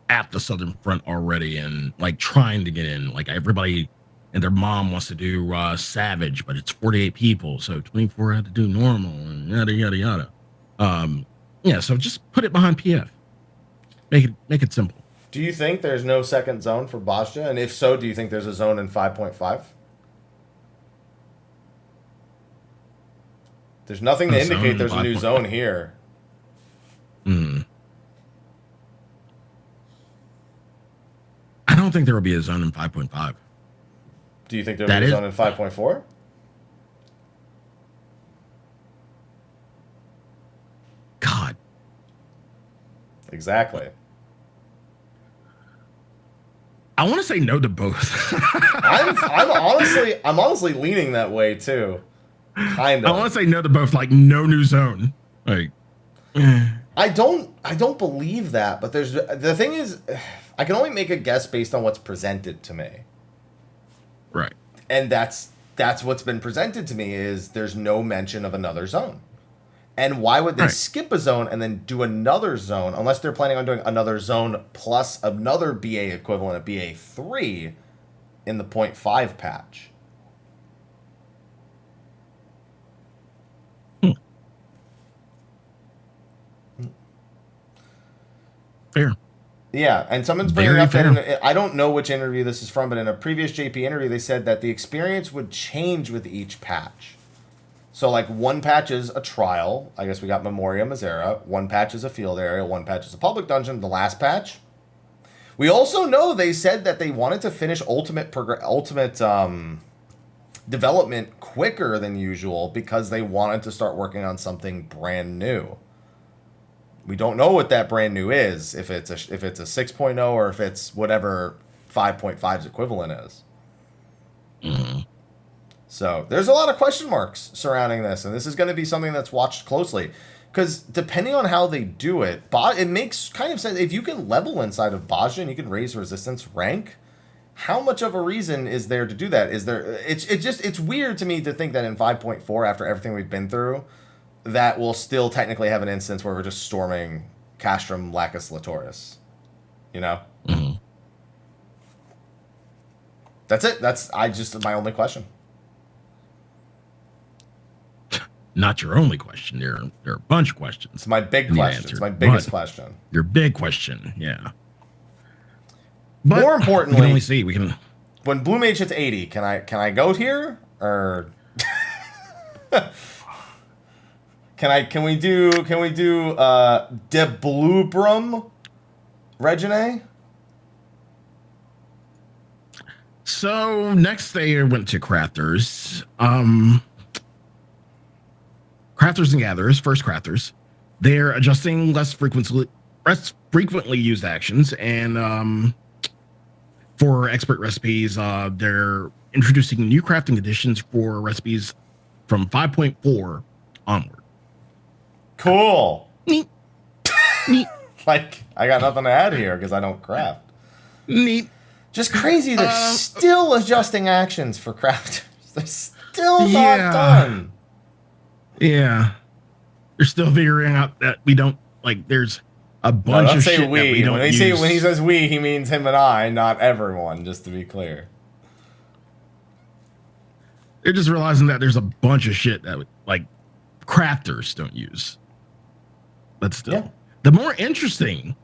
at the southern front already and like trying to get in. Like everybody and their mom wants to do Savage, but it's 48 people, so 24 had to do normal and yada yada yada. Yeah, so just put it behind PF. Make it simple. Do you think there's no second zone for Bosja? And if so, do you think there's a zone in 5.5? There's nothing to indicate there's a new zone here. I don't think there will be a zone in 5.5. Do you think there will be a zone in 5.4? God. Exactly. I want to say no to both. I'm honestly leaning that way too. Kind of. I want to say no to both, like no new zone. Like I don't believe that, but the thing is, I can only make a guess based on what's presented to me. Right. And that's what's been presented to me is there's no mention of another zone. And why would they skip a zone and then do another zone unless they're planning on doing another zone plus another BA equivalent of BA3 in the 0.5 patch? Fair. Yeah, and someone's bringing up that I don't know which interview this is from, but in a previous JP interview, they said that the experience would change with each patch. So, like, one patch is a trial. I guess we got Memoria Mazera. One patch is a field area. One patch is a public dungeon. The last patch. We also know they said that they wanted to finish ultimate development quicker than usual because they wanted to start working on something brand new. We don't know what that brand new is, if it's a 6.0 or if it's whatever 5.5's equivalent is. Mm-hmm. So there's a lot of question marks surrounding this, and this is going to be something that's watched closely. Because depending on how they do it, it makes kind of sense. If you can level inside of Bosja and you can raise resistance rank, how much of a reason is there to do that? It's weird to me to think that in 5.4, after everything we've been through, that we'll still technically have an instance where we're just storming Castrum Lacus Latoris. You know? Mm-hmm. That's it. That's my only question. Not your only question. There are a bunch of questions. It's my big question. It's my biggest question. Your big question, yeah. But more importantly, we can only see. When Blue Mage hits 80, can I goat here or can we do De Blubrum Regine? So next they went to Crafters. Crafters and Gatherers, first Crafters. They're adjusting less frequently used actions, and for expert recipes, they're introducing new crafting additions for recipes from 5.4 onward. Cool. Neat. Neat. Like, I got nothing to add here because I don't craft. Neat. Just crazy. They're still adjusting actions for crafters. They're still not done. Yeah. They're still figuring out that we don't, like, there's a bunch of shit that we don't use. When he says we, he means him and I, not everyone, just to be clear. They're just realizing that there's a bunch of shit that, like, crafters don't use. But still. The more interesting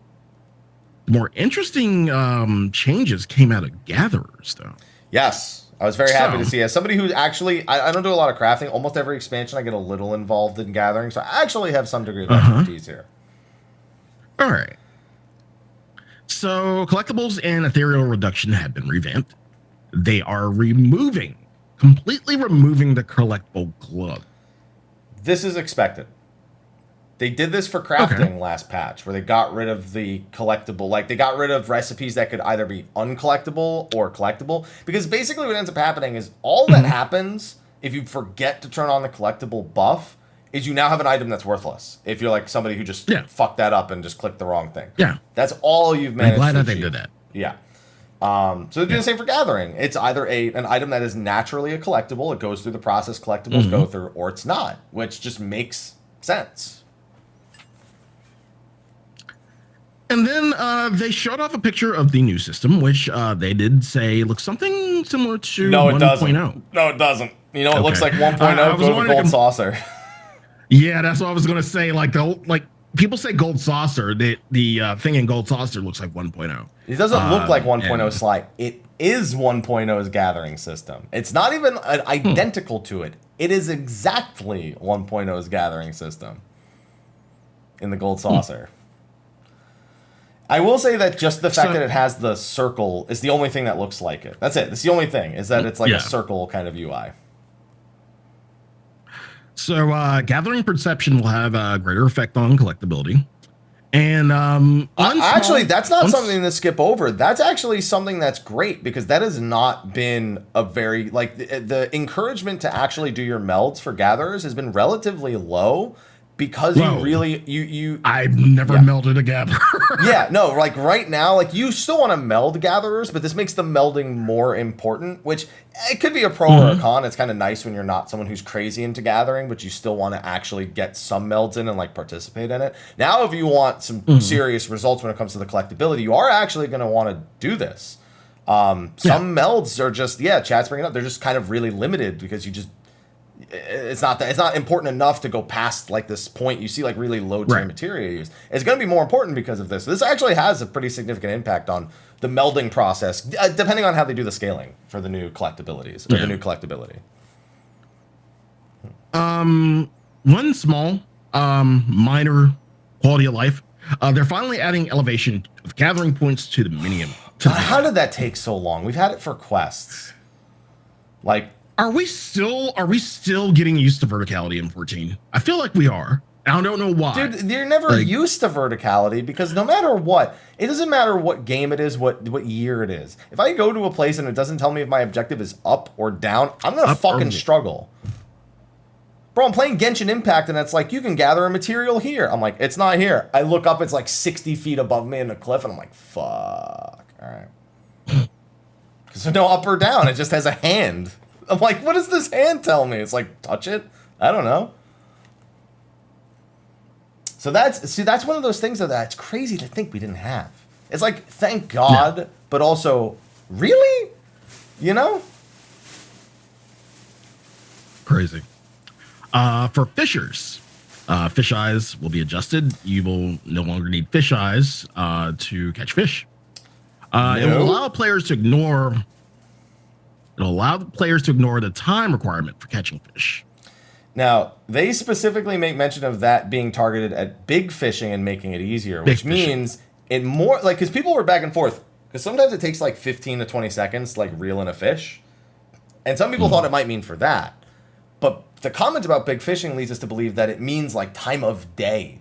changes came out of Gatherers, though. Yes. I was very happy to see. As somebody who actually, I don't do a lot of crafting. Almost every expansion, I get a little involved in gathering. So I actually have some degree of expertise here. All right. So collectibles and ethereal reduction have been revamped. They are completely removing the collectible glove. This is expected. They did this for crafting last patch, where they got rid of the collectible. Like, they got rid of recipes that could either be uncollectible or collectible. Because basically what ends up happening is all that happens if you forget to turn on the collectible buff is you now have an item that's worthless. If you're like somebody who just fucked that up and just clicked the wrong thing. Yeah. That's all you've managed to achieve. I'm glad that they did that. Yeah. So they do the same for gathering. It's either an item that is naturally a collectible, it goes through the process collectibles go through, or it's not, which just makes sense. And then they showed off a picture of the new system, which they did say looks something similar to No, it 1.0. doesn't. No, it doesn't. You know, it looks like 1.0. Go to the gold saucer. Yeah, that's what I was gonna say. Like people say gold saucer. The thing in gold saucer looks like 1.0. It doesn't look like 1.0 Sly. It is 1.0's gathering system. It's not even identical to it. It is exactly 1.0's gathering system in the gold saucer. I will say that just the fact that it has the circle is the only thing that looks like it. That's it. It's the only thing, is that it's like a circle kind of UI. So gathering perception will have a greater effect on collectability. And actually, that's not something to skip over. That's actually something that's great, because that has not been a very, like, the encouragement to actually do your melds for gatherers has been relatively low. Because I've never melded a gatherer. Yeah, no, like right now, like you still want to meld gatherers, but this makes the melding more important, which it could be a pro or a con. It's kind of nice when you're not someone who's crazy into gathering, but you still want to actually get some melds in and like participate in it. Now, if you want some serious results when it comes to the collectability, you are actually going to want to do this. Some melds are just, chat's bringing up, they're just kind of really limited because you just, it's not important enough to go past like this point. You see like really low tier material use. It's going to be more important because of this. This actually has a pretty significant impact on the melding process, depending on how they do the scaling for the new collectabilities or the new collectability. One small, minor quality of life. They're finally adding elevation of gathering points to the minimum. How did that take so long? We've had it for quests. Like, Are we still getting used to verticality in 14? I feel like we are. I don't know why. Dude, you're never used to verticality, because no matter what, it doesn't matter what game it is, what year it is. If I go to a place and it doesn't tell me if my objective is up or down, I'm going to fucking struggle. Bro, I'm playing Genshin Impact and it's like, you can gather a material here. I'm like, it's not here. I look up, it's like 60 feet above me in the cliff, and I'm like, fuck. All right. Because there's no up or down. It just has a hand. I'm like, what does this hand tell me? It's like, touch it? I don't know. So that's one of those things that's crazy to think we didn't have. It's like, thank God, but also, really? You know? Crazy. For fishers, fish eyes will be adjusted. You will no longer need fish eyes to catch fish. It will allow players to ignore the time requirement for catching fish. Now, they specifically make mention of that being targeted at big fishing and making it easier, which means it more, like, because people were back and forth, because sometimes it takes like 15 to 20 seconds to like reel in a fish. And some people thought it might mean for that. But the comment about big fishing leads us to believe that it means like time of day.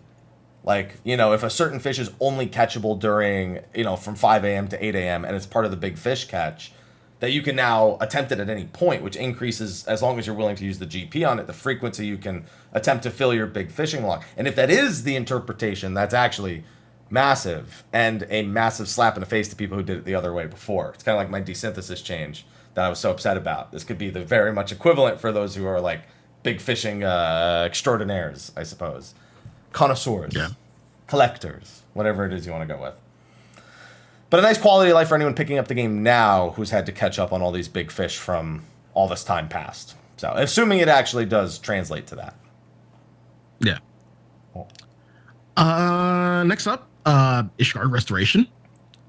Like, you know, if a certain fish is only catchable during, you know, from 5 a.m. to 8 a.m. and it's part of the big fish catch, that you can now attempt it at any point, which increases, as long as you're willing to use the GP on it, the frequency you can attempt to fill your big fishing log. And if that is the interpretation, that's actually massive, and a massive slap in the face to people who did it the other way before. It's kind of like my desynthesis change that I was so upset about. This could be the very much equivalent for those who are like big fishing extraordinaires, I suppose. Connoisseurs, collectors, whatever it is you want to go with. But a nice quality of life for anyone picking up the game now who's had to catch up on all these big fish from all this time past. So, assuming it actually does translate to that. Yeah. Cool. Next up, Ishgard Restoration.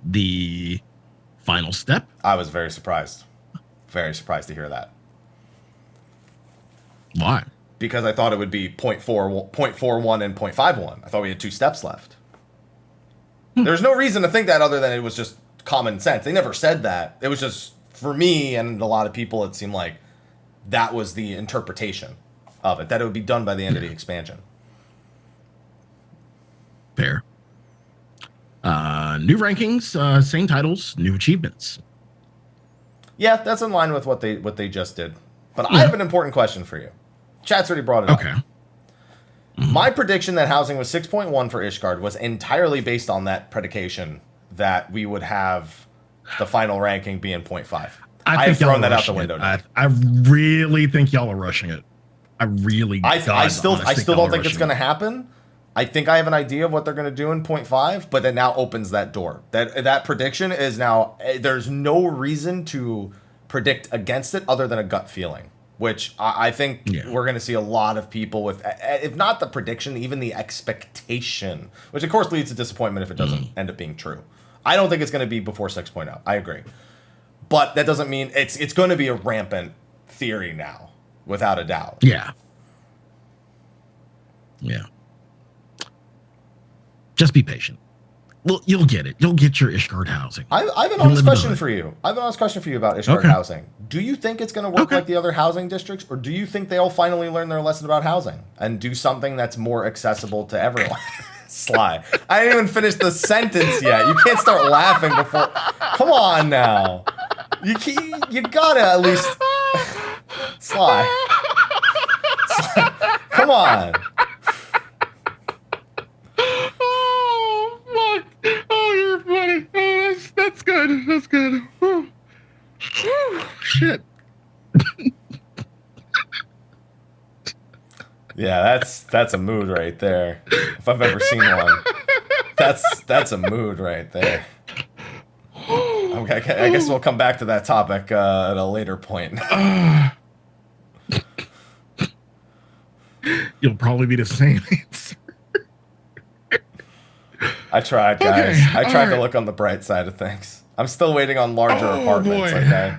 The final step. I was very surprised. Very surprised to hear that. Why? Because I thought it would be 0.41 and 0.51. I thought we had 2 steps left. There's no reason to think that other than it was just common sense. They never said that. It was just, for me and a lot of people, it seemed like that was the interpretation of it, that it would be done by the end of the expansion. Fair. New rankings, same titles, new achievements. Yeah, that's in line with what they just did. But I have an important question for you. Chat's already brought it up. Okay. My prediction that housing was 6.1 for Ishgard was entirely based on that predication that we would have the final ranking being 0.5. I have thrown that out the window now. I really think y'all are rushing it. I still don't think it's going to happen, I think I have an idea of what they're going to do in 0.5, but that now opens that door. That prediction is now, there's no reason to predict against it other than a gut feeling, which I think we're going to see a lot of people with, if not the prediction, even the expectation, which of course leads to disappointment if it doesn't end up being true. I don't think it's going to be before 6.0. I agree. But that doesn't mean it's going to be a rampant theory now, without a doubt. Yeah. Yeah. Just be patient. Well, you'll get it. You'll get your Ishgard housing. I have an honest question for you. I have an honest question for you about Ishgard housing. Do you think it's going to work like the other housing districts, or do you think they'll finally learn their lesson about housing and do something that's more accessible to everyone? Sly. I didn't even finish the sentence yet. You can't start laughing before. Come on now. You gotta at least. Sly. Come on. Oh, fuck. Oh, you're funny. Oh, that's good. That's good. Whew. Whew. Shit. Yeah, that's a mood right there. If I've ever seen one. That's a mood right there. Okay, I guess we'll come back to that topic at a later point. You'll probably be the same answer. I tried, guys. Okay, I tried to look on the bright side of things. I'm still waiting on larger apartments, okay?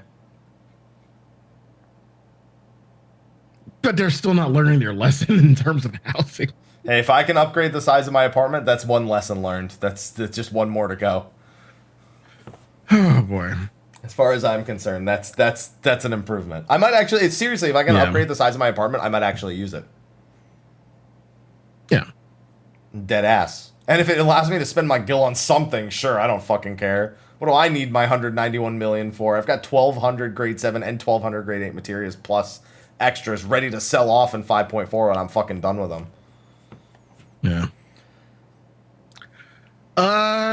But they're still not learning their lesson in terms of housing. Hey, if I can upgrade the size of my apartment, that's one lesson learned. That's just one more to go. Oh, boy. As far as I'm concerned, that's an improvement. I might actually, seriously, if I can upgrade the size of my apartment, I might actually use it. Yeah. Dead ass. And if it allows me to spend my gil on something, sure, I don't fucking care. What do I need my 191 million for? I've got 1,200 grade 7 and 1,200 grade 8 materials plus extras ready to sell off in 5.4 when I'm fucking done with them. Yeah.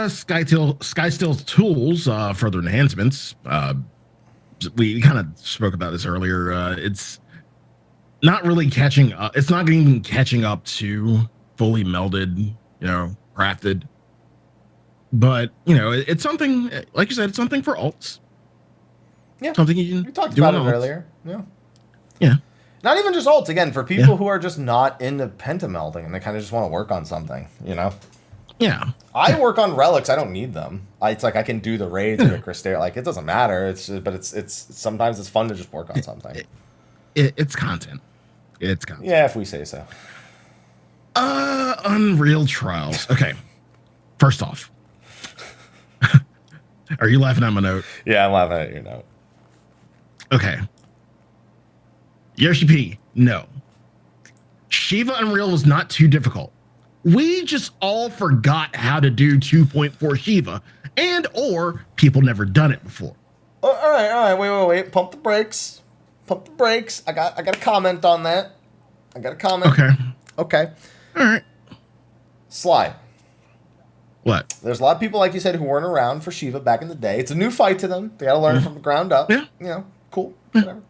Skystill's tools, further enhancements. We kind of spoke about this earlier. It's not really catching up. It's not even catching up to fully melded, crafted. But, it's something, like you said, it's something for alts. Yeah. Something you can We talked about it earlier. Yeah. Yeah. Not even just alts, again, for people who are just not into pentamelding and they kind of just want to work on something, Yeah. I work on relics. I don't need them. It's like I can do the raids or the Crystera. Like, it doesn't matter. It's sometimes it's fun to just work on something. It's content. It's content. Yeah, if we say so. Unreal Trials. Okay. First off. Are you laughing at my note? Yeah, I'm laughing at your note. Okay. Yoshi P, no. Shiva Unreal was not too difficult. We just all forgot how to do 2.4 Shiva, and or people never done it before. Oh, all right. Wait. Pump the brakes. I got a comment on that. Okay. All right. Sly. What? There's a lot of people, like you said, who weren't around for Shiva back in the day. It's a new fight to them. They got to learn it from the ground up. Yeah. Cool. Whatever.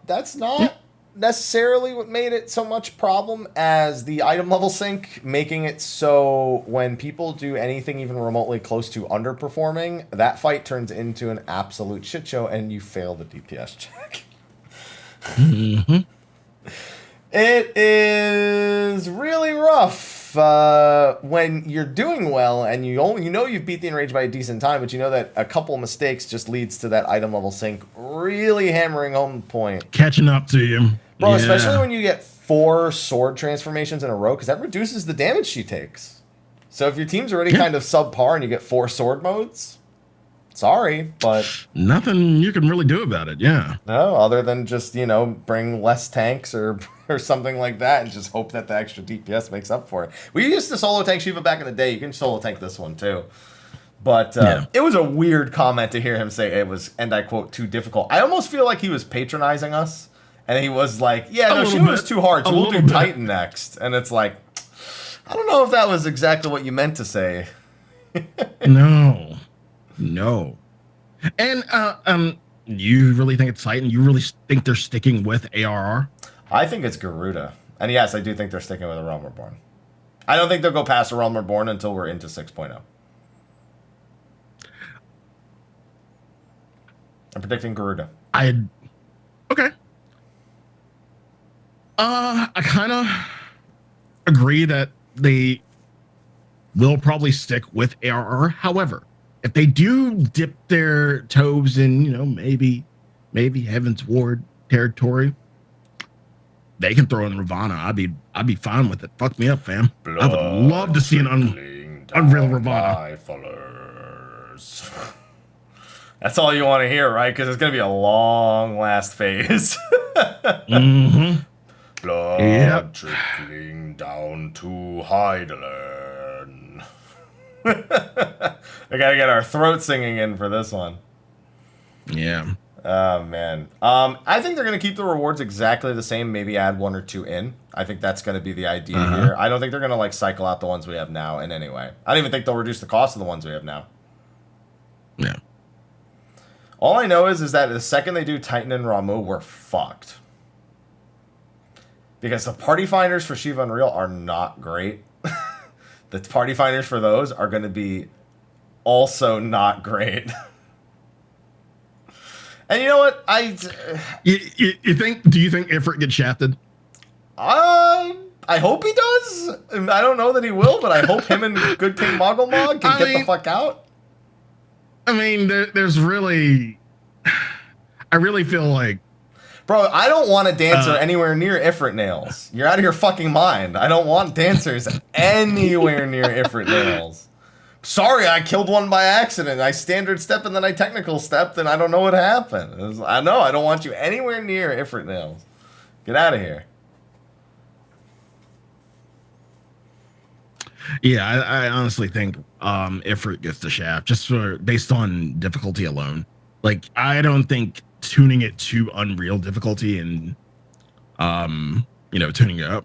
That's not necessarily what made it so much problem as the item level sync, making it so when people do anything even remotely close to underperforming, that fight turns into an absolute shit show and you fail the DPS check. Mm-hmm. It is really rough when you're doing well and you've beat the enrage by a decent time, but you know that a couple mistakes just leads to that item level sync really hammering home the point. Catching up to you. Bro, especially when you get 4 sword transformations in a row, because that reduces the damage she takes. So if your team's already kind of subpar and you get 4 sword modes, sorry, but nothing you can really do about it. Yeah. No, other than just, bring less tanks or something like that and just hope that the extra DPS makes up for it. We used to solo tank Shiva back in the day. You can solo tank this one too. But it was a weird comment to hear him say it was, and I quote, too difficult. I almost feel like he was patronizing us. And he was like, she was too hard, so we'll do Titan next. And it's like, I don't know if that was exactly what you meant to say. No. And you really think it's Titan? You really think they're sticking with ARR? I think it's Garuda. And yes, I do think they're sticking with a Realm Reborn. I don't think they'll go past A Realm Reborn until we're into 6.0. I'm predicting Garuda. Okay. I kind of agree that they will probably stick with ARR. However, if they do dip their toes in, maybe Heaven's Ward territory, they can throw in Ravana. I'd be fine with it. Fuck me up, fam. I would love to see an Unreal Ravana. That's all you want to hear, right? Because it's going to be a long last phase. Blood trickling down to Heidelin. We got to get our throat singing in for this one. Yeah. Oh, man. I think they're going to keep the rewards exactly the same, maybe add 1 or 2 in. I think that's going to be the idea here. I don't think they're going to, cycle out the ones we have now in any way. I don't even think they'll reduce the cost of the ones we have now. Yeah. All I know is that the second they do Titan and Ramu, we're fucked. Because the party finders for Shiva Unreal are not great. The party finders for those are going to be also not great. And you know what? Do you think Ifrit gets shafted? I hope he does. I don't know that he will, but I hope him and Good King Moggelmog can get the fuck out. I mean, there's really... I really feel like... Bro, I don't want a dancer anywhere near Ifrit Nails. You're out of your fucking mind. I don't want dancers anywhere near Ifrit Nails. Sorry, I killed one by accident. I standard step and then I technical stepped and I don't know what happened. I don't want you anywhere near Ifrit Nails. Get out of here. Yeah, I honestly think Ifrit gets the shaft just based on difficulty alone. I don't think tuning it to Unreal difficulty and tuning it up.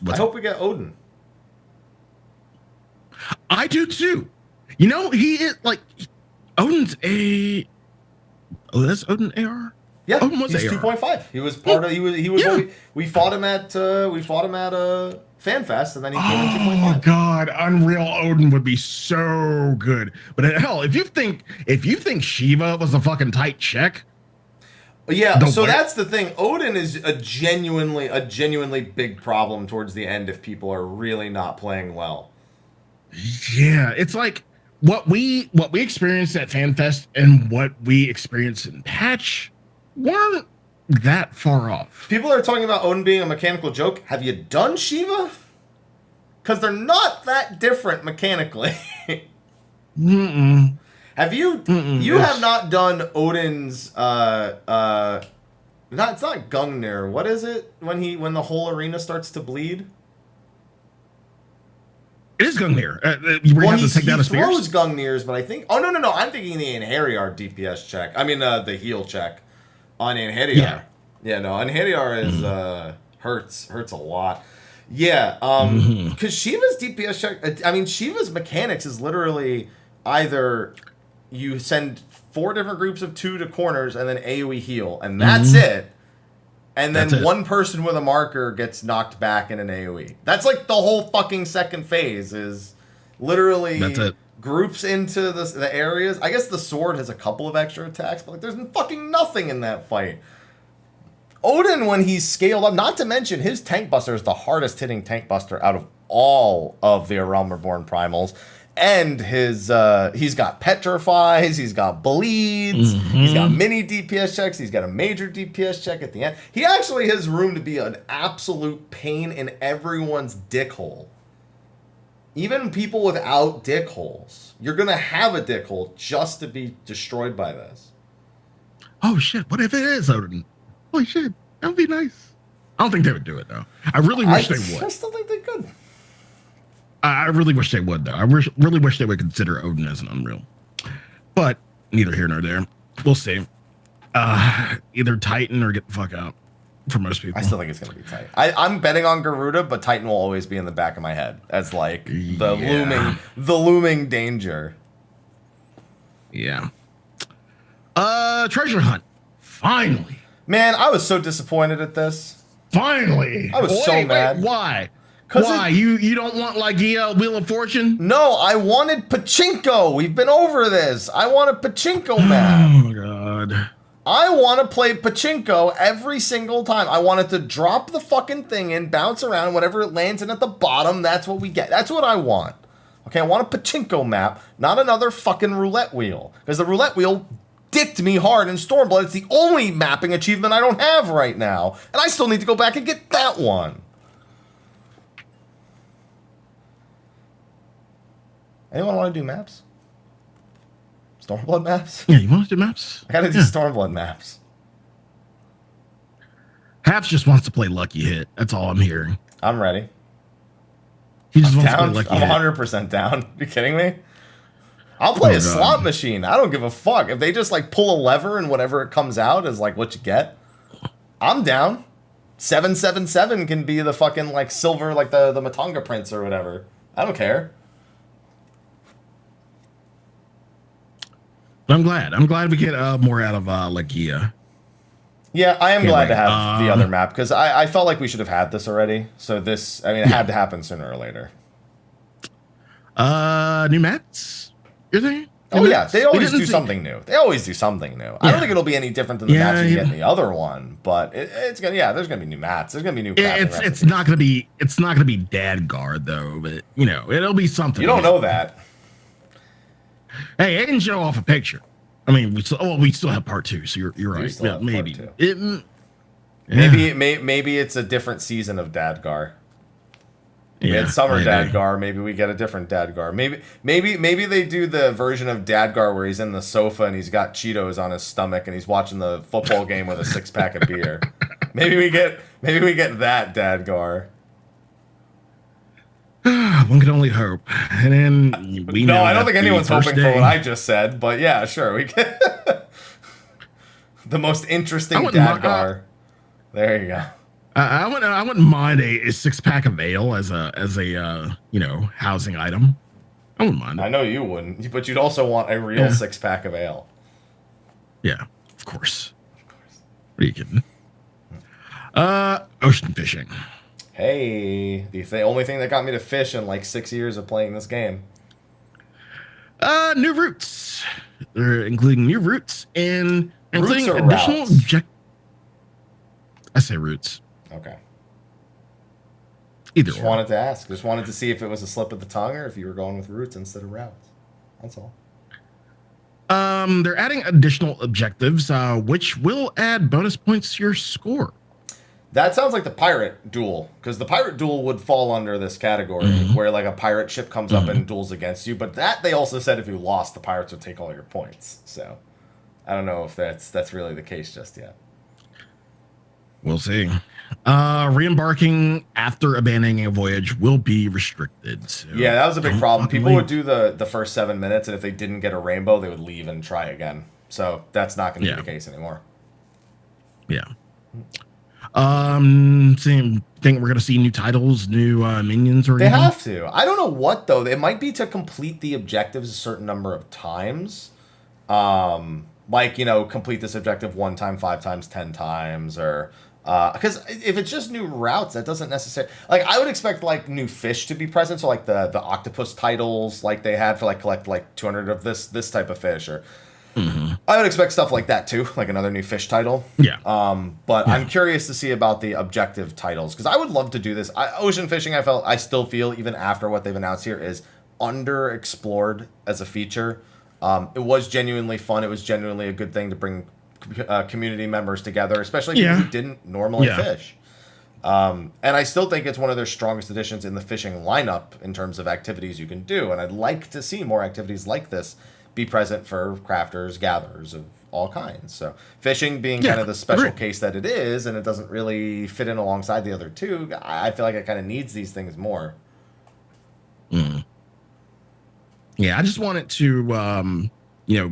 I hope we get Odin. I do too. He is Odin's a. Oh, that's Odin AR. Yeah, Odin was he's 2.5. He was part of. He was. Yeah. We fought him at. FanFest, and then he came in 2.5. Oh God, Unreal Odin would be so good. But hell, if you think Shiva was a fucking tight check. Yeah, so that's the thing. Odin is a genuinely big problem towards the end if people are really not playing well. Yeah, it's like what we experienced at FanFest and what we experienced in patch weren't that far off. People are talking about Odin being a mechanical joke. Have you done Shiva? Because they're not that different mechanically. Have you? You have not done Odin's. It's not Gungnir. What is it when the whole arena starts to bleed? It is Gungnir. Where you have to take down a spear. He throws Gungnirs, but I think. Oh no! I'm thinking the Anheriar DPS check. I mean the heal check on Anheriar. Yeah, no, Anheriar is hurts a lot. Yeah, because Shiva's DPS check. I mean, Shiva's mechanics is literally either you send 4 different groups of 2 to corners and then AoE heal, and that's it. And then one person with a marker gets knocked back in an AoE. That's the whole fucking second phase is literally groups into the areas. I guess the sword has a couple of extra attacks, but there's fucking nothing in that fight. Odin, when he's scaled up, not to mention his Tank Buster is the hardest hitting Tank Buster out of all of the Realm Reborn primals. And he's got Petrifies, he's got Bleeds, he's got mini DPS checks, he's got a major DPS check at the end. He actually has room to be an absolute pain in everyone's dick hole. Even people without dick holes. You're going to have a dick hole just to be destroyed by this. Oh shit, what if it is Odin? Holy shit, that would be nice. I don't think they would do it, though. I really wish they would. I still think they could. I really wish they would, though. I really wish they would consider Odin as an Unreal. But neither here nor there. We'll see. Either Titan or get the fuck out for most people. I still think it's going to be Titan. I'm betting on Garuda, but Titan will always be in the back of my head as the looming danger. Yeah. Treasure hunt. Finally. Man, I was so disappointed at this. Finally. I was so mad. Why? Why? You don't want like Wheel of Fortune? No, I wanted pachinko. We've been over this. I want a pachinko map. Oh my god. I want to play pachinko every single time. I want it to drop the fucking thing in, bounce around, whatever it lands in at the bottom, that's what we get. That's what I want. Okay, I want a pachinko map, not another fucking roulette wheel. Because the roulette wheel dicked me hard in Stormblood. It's the only mapping achievement I don't have right now. And I still need to go back and get that one. Anyone want to do maps? Stormblood maps? Yeah, you want to do maps? I gotta do Stormblood maps. Haps just wants to play Lucky Hit. That's all I'm hearing. I'm ready. He just I'm wants down. to play Lucky Hit. I'm 100% down. Are you kidding me? I'll play a slot machine. I don't give a fuck. If they just like pull a lever and whatever it comes out is like what you get, I'm down. 777 can be the fucking like silver, like the Matonga Prince or whatever. I don't care. But I'm glad. I'm glad we get more out of Lagia. Yeah, I am glad to have the other map because I felt like we should have had this already. So this, I mean, it had to happen sooner or later. New maps? You're saying? Oh yeah, they always do something new. They always do something new. Yeah. I don't think it'll be any different than the maps you get in the other one, but it's gonna. Yeah, there's gonna be new mats. There's gonna be new. It's not gonna be. It's not gonna be Dadguard though, but you know it'll be something. You don't know that. Hey, I didn't show off a picture. I mean, we still have part 2, so you're right. Yeah, maybe Maybe it's a different season of Dadguard. We had Summer Dadguard. Maybe we get a different Dadguard. Maybe they do the version of Dadguard where he's in the sofa and he's got Cheetos on his stomach and he's watching the football game with a 6-pack of beer. Maybe we get that Dadguard. One can only hope. And then we know. No, I don't think anyone's hoping for what I just said, but yeah, sure. We get the most interesting Dadguard. There you go. I wouldn't mind a 6-pack of ale as a housing item. I wouldn't mind it. I know you wouldn't, but you'd also want a real 6-pack of ale. Yeah, of course. What are you kidding? Ocean fishing. Hey, the only thing that got me to fish in like 6 years of playing this game. New routes. They're including new routes and including additional I say routes. Okay. Either Just wanted to ask. Just wanted to see if it was a slip of the tongue or if you were going with routes instead of routes. That's all. They're adding additional objectives, which will add bonus points to your score. That sounds like the pirate duel, because the pirate duel would fall under this category, where like a pirate ship comes up and duels against you. But that they also said if you lost, the pirates would take all your points. So I don't know if that's really the case just yet. We'll see. Re-embarking after abandoning a voyage will be restricted. So yeah, that was a big problem. People would do the first 7 minutes, and if they didn't get a rainbow, they would leave and try again. So that's not going to be the case anymore. Yeah. Same thing. We're going to see new titles, new minions, or they have to. I don't know what though. It might be to complete the objectives a certain number of times. Like complete this objective 1 time, 5 times, 10 times, or. Because if it's just new routes, that doesn't necessarily... Like, I would expect, like, new fish to be present. So, like, the octopus titles, like, they had for, like, collect, like, 200 of this type of fish. Or I would expect stuff like that, too. Like, another new fish title. Yeah. But I'm curious to see about the objective titles. Because I would love to do this. Ocean fishing, I still feel, even after what they've announced here, is underexplored as a feature. It was genuinely fun. It was genuinely a good thing to bring... community members together, especially people who didn't normally fish. And I still think it's one of their strongest additions in the fishing lineup in terms of activities you can do. And I'd like to see more activities like this be present for crafters, gatherers of all kinds. So fishing being kind of the special case that it is, and it doesn't really fit in alongside the other two, I feel like it kind of needs these things more. Yeah, I just want it to,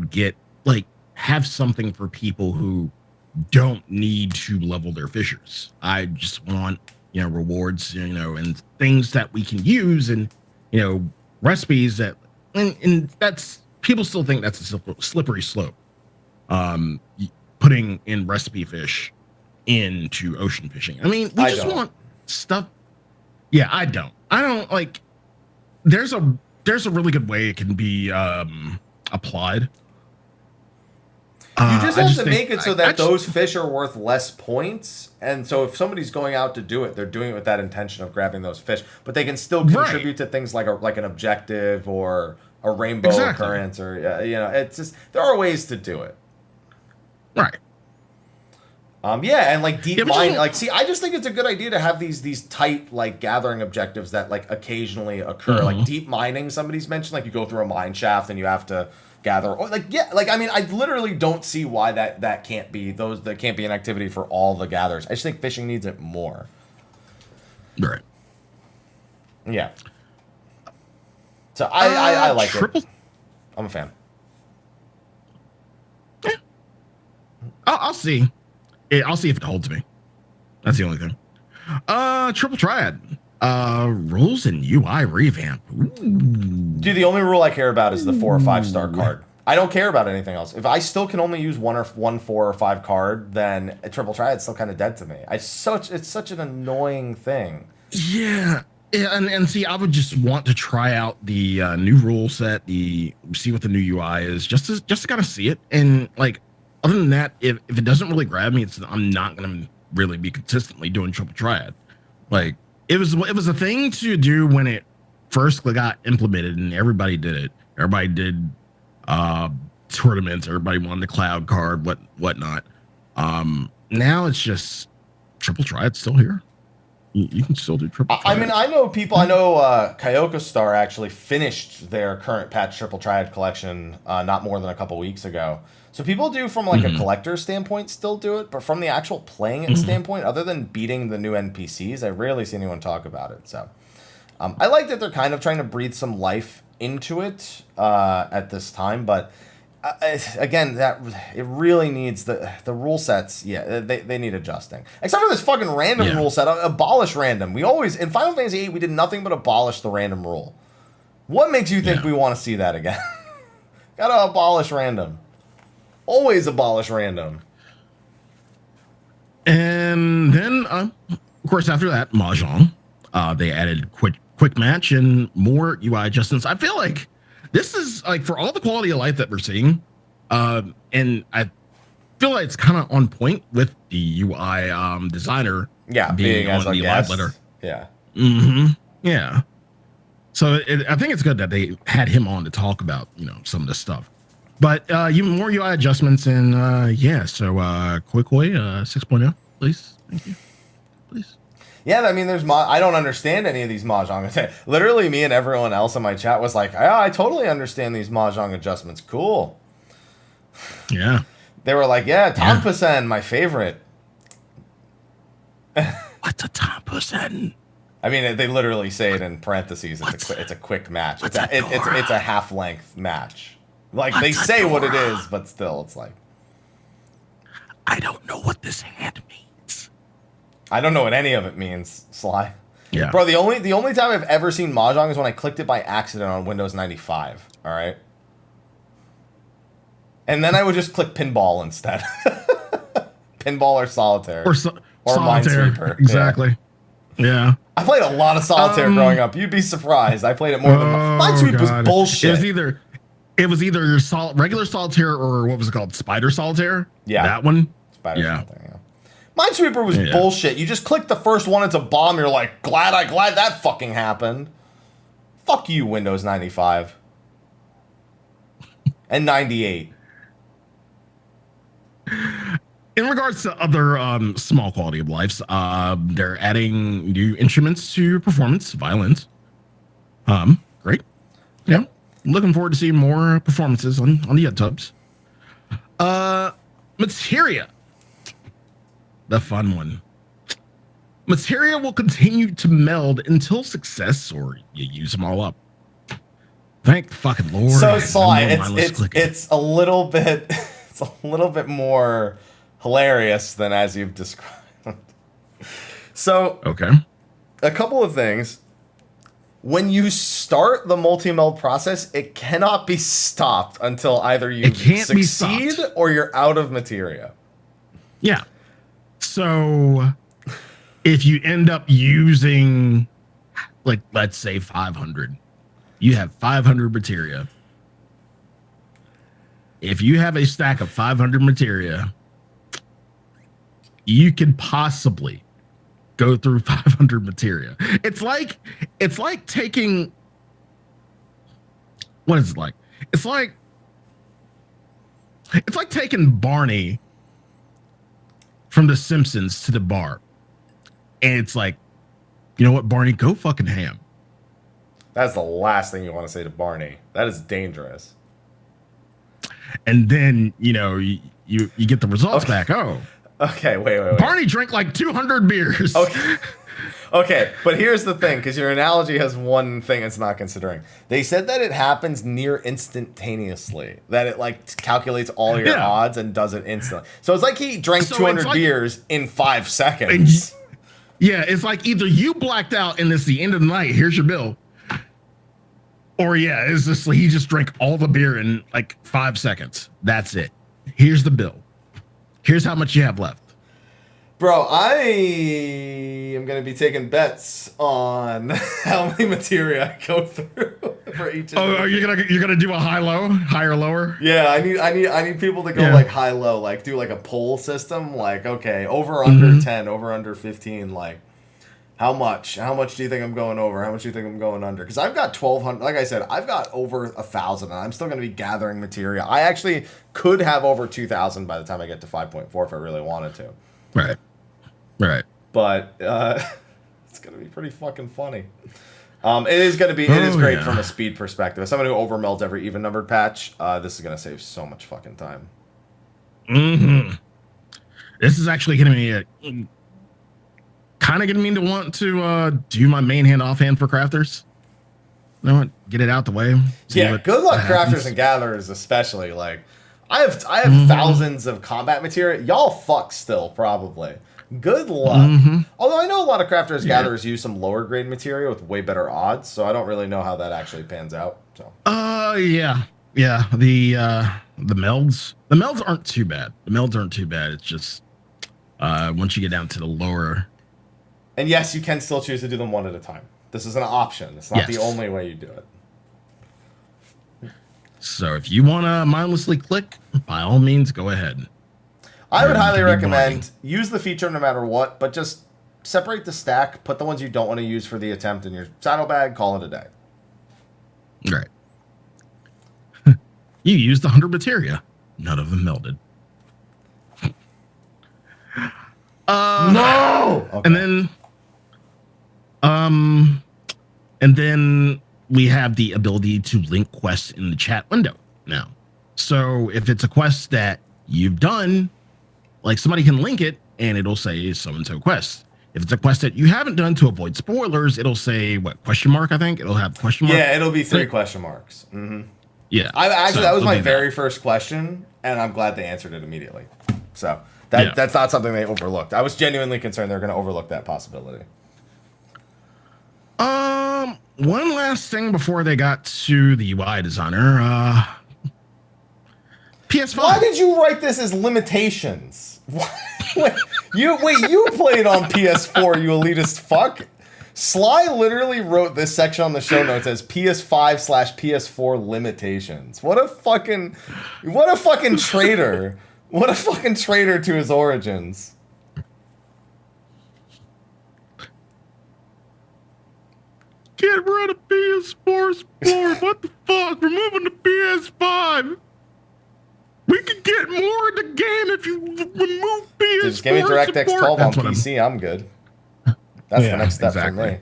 get like, have something for people who don't need to level their fishers. I just want, rewards, and things that we can use and, recipes that, and that's, people still think that's a slippery slope. Putting in recipe fish into ocean fishing. I mean, we just want stuff Yeah, I don't like. There's a really good way it can be applied. You just I have just to think make it so that those fish are worth less points. And so if somebody's going out to do it, they're doing it with that intention of grabbing those fish. But they can still contribute to things like an objective or a rainbow occurrence, or it's just there are ways to do it. Right. Yeah, and like deep mine, like I just think it's a good idea to have these tight like gathering objectives that like occasionally occur. Like deep mining, somebody's mentioned, like you go through a mine shaft and you have to gather. Or I mean, I literally don't see why that can't be an activity for all the gatherers. I just think fishing needs it more. Right. Yeah. So I like it. I'm a fan. Yeah. I'll see. I'll see if it holds me. That's the only thing. Triple Triad. Rules and UI revamp. Ooh. Dude, the only rule I care about is the 4 or 5 star card. I don't care about anything else. If I still can only use one 4 or 5 card, then a Triple Triad's still kind of dead to me. It's such an annoying thing. Yeah. And see, I would just want to try out the new rule set, see what the new UI is, just to kind of see it. And like, other than that, if it doesn't really grab me, I'm not gonna really be consistently doing Triple Triad. Like it was a thing to do when it first got implemented, and everybody did it. Everybody did tournaments. Everybody wanted the cloud card, whatnot. Now it's just Triple Triad's still here. You can still do Triple Triad. I mean, I know people. I know Kyoka Star actually finished their current patch Triple Triad collection not more than a couple weeks ago. So people do from like a collector standpoint still do it, but from the actual playing it standpoint, other than beating the new NPCs, I rarely see anyone talk about it. So I like that they're kind of trying to breathe some life into it at this time, but again, that it really needs the rule sets. Yeah, they need adjusting. Except for this fucking random rule set. Abolish random. We always in Final Fantasy VIII we did nothing but abolish the random rule. What makes you think we want to see that again? Gotta abolish random. Always abolish random. And then, of course, after that, Mahjong. They added quick match and more UI adjustments. I feel like this is like for all the quality of life that we're seeing, and I feel like it's kind of on point with the UI designer. Yeah, being on the live letter. Yeah. Yeah. So I think it's good that they had him on to talk about some of this stuff. But even more UI adjustments and so Quick Way 6.0, please. Thank you. Please. Yeah, I mean, I don't understand any of these Mahjong. Literally, me and everyone else in my chat was like, I totally understand these Mahjong adjustments. Cool. Yeah. They were like, yeah, Tanpasen, my favorite. What's a Tanpasen? I mean, they literally say it in parentheses. It's a quick match. It's a half-length match. Like, they say what it is, but still, it's like... I don't know what this hand means. I don't know what any of it means, Sly. Yeah. Bro, the only time I've ever seen Mahjong is when I clicked it by accident on Windows 95, all right? And then I would just click pinball instead. Pinball or solitaire. Or solitaire. Minesweeper. Exactly. Yeah. I played a lot of solitaire growing up. You'd be surprised. I played it more than... Minesweeper was bullshit. It was either regular solitaire or what was it called? Spider solitaire? Yeah. That one? Spider solitaire, yeah. Minesweeper was bullshit. You just click the first one, it's a bomb, you're like, glad that fucking happened. Fuck you, Windows 95. And 98. In regards to other small quality of lives, they're adding new instruments to performance, violins. Great. Yeah. Looking forward to seeing more performances on the tubs. Materia. The fun one. Materia will continue to meld until success or you use them all up. Thank the fucking Lord. So Sly, it's a little bit more hilarious than as you've described. So okay. A couple of things. When you start the multi-meld process, it cannot be stopped until either you succeed or you're out of materia. Yeah. So if you end up using like let's say 500. You have 500 materia. If you have a stack of 500 materia, you can possibly go through 500 materia. It's like taking, what is it like? It's like taking Barney from The Simpsons to the bar. And it's like, you know what, Barney, go fucking ham. That's the last thing you want to say to Barney. That is dangerous. And then, you know, you get the results back. Oh. Okay, wait. Barney drank like 200 beers. Okay, but here's the thing, because your analogy has one thing it's not considering. They said that it happens near instantaneously, that it like calculates all your odds and does it instantly. So it's like he drank 200 beers in 5 seconds. It's like either you blacked out and it's the end of the night, here's your bill. Or it's just like he just drank all the beer in like 5 seconds. That's it. Here's the bill. Here's how much you have left. Bro, I am going to be taking bets on how many materia I go through for each. Are you gonna do a high-low, higher, lower? Yeah, I need people to go like high-low, like do like a poll system, like okay, over under 10, over under 15, like how much do you think I'm going over? How much do you think I'm going under? Because I've got 1,200. Like I said, I've got over 1,000, and I'm still going to be gathering materia. I actually could have over 2,000 by the time I get to 5.4 if I really wanted to. Right. But it's going to be pretty fucking funny. It is going to be. It is great from a speed perspective. As someone who overmelts every even numbered patch, this is going to save so much fucking time. Mm-hmm. This is actually going to be kind of getting me to want to do my main hand offhand for crafters. You know what? Get it out the way. Good luck crafters and gatherers, especially. Like I have thousands of combat material. Y'all fuck still probably. Good luck. Although I know a lot of crafters gatherers use some lower grade material with way better odds, so I don't really know how that actually pans out. So The melds aren't too bad. It's just once you get down to the lower. And yes, you can still choose to do them one at a time. This is an option. It's not the only way you do it. So if you want to mindlessly click, by all means, go ahead. I would highly recommend use the feature no matter what, but just separate the stack, put the ones you don't want to use for the attempt in your saddlebag, call it a day. Right. You used 100 materia. None of them melded. No! Okay. And then we have the ability to link quests in the chat window now. So if it's a quest that you've done, like somebody can link it and it'll say so-and-so quest. If it's a quest that you haven't done to avoid spoilers, it'll say what, question mark, I think? It'll have question mark. Yeah, it'll be 3 question marks. Mm-hmm. Yeah. That was my very first question, and I'm glad they answered it immediately. So that's not something they overlooked. I was genuinely concerned they're going to overlook that possibility. One last thing before they got to the UI designer. PS5. Why did you write this as limitations? You played on PS4, you elitist fuck. Sly literally wrote this section on the show notes as PS5/PS4 limitations. What a fucking traitor. What a fucking traitor to his origins. Get rid of PS4 Sport. What the fuck? We're moving to PS5. We can get more in the game if you remove PS4. Just give me DirectX 12 on PC. I'm good. That's the next step for me.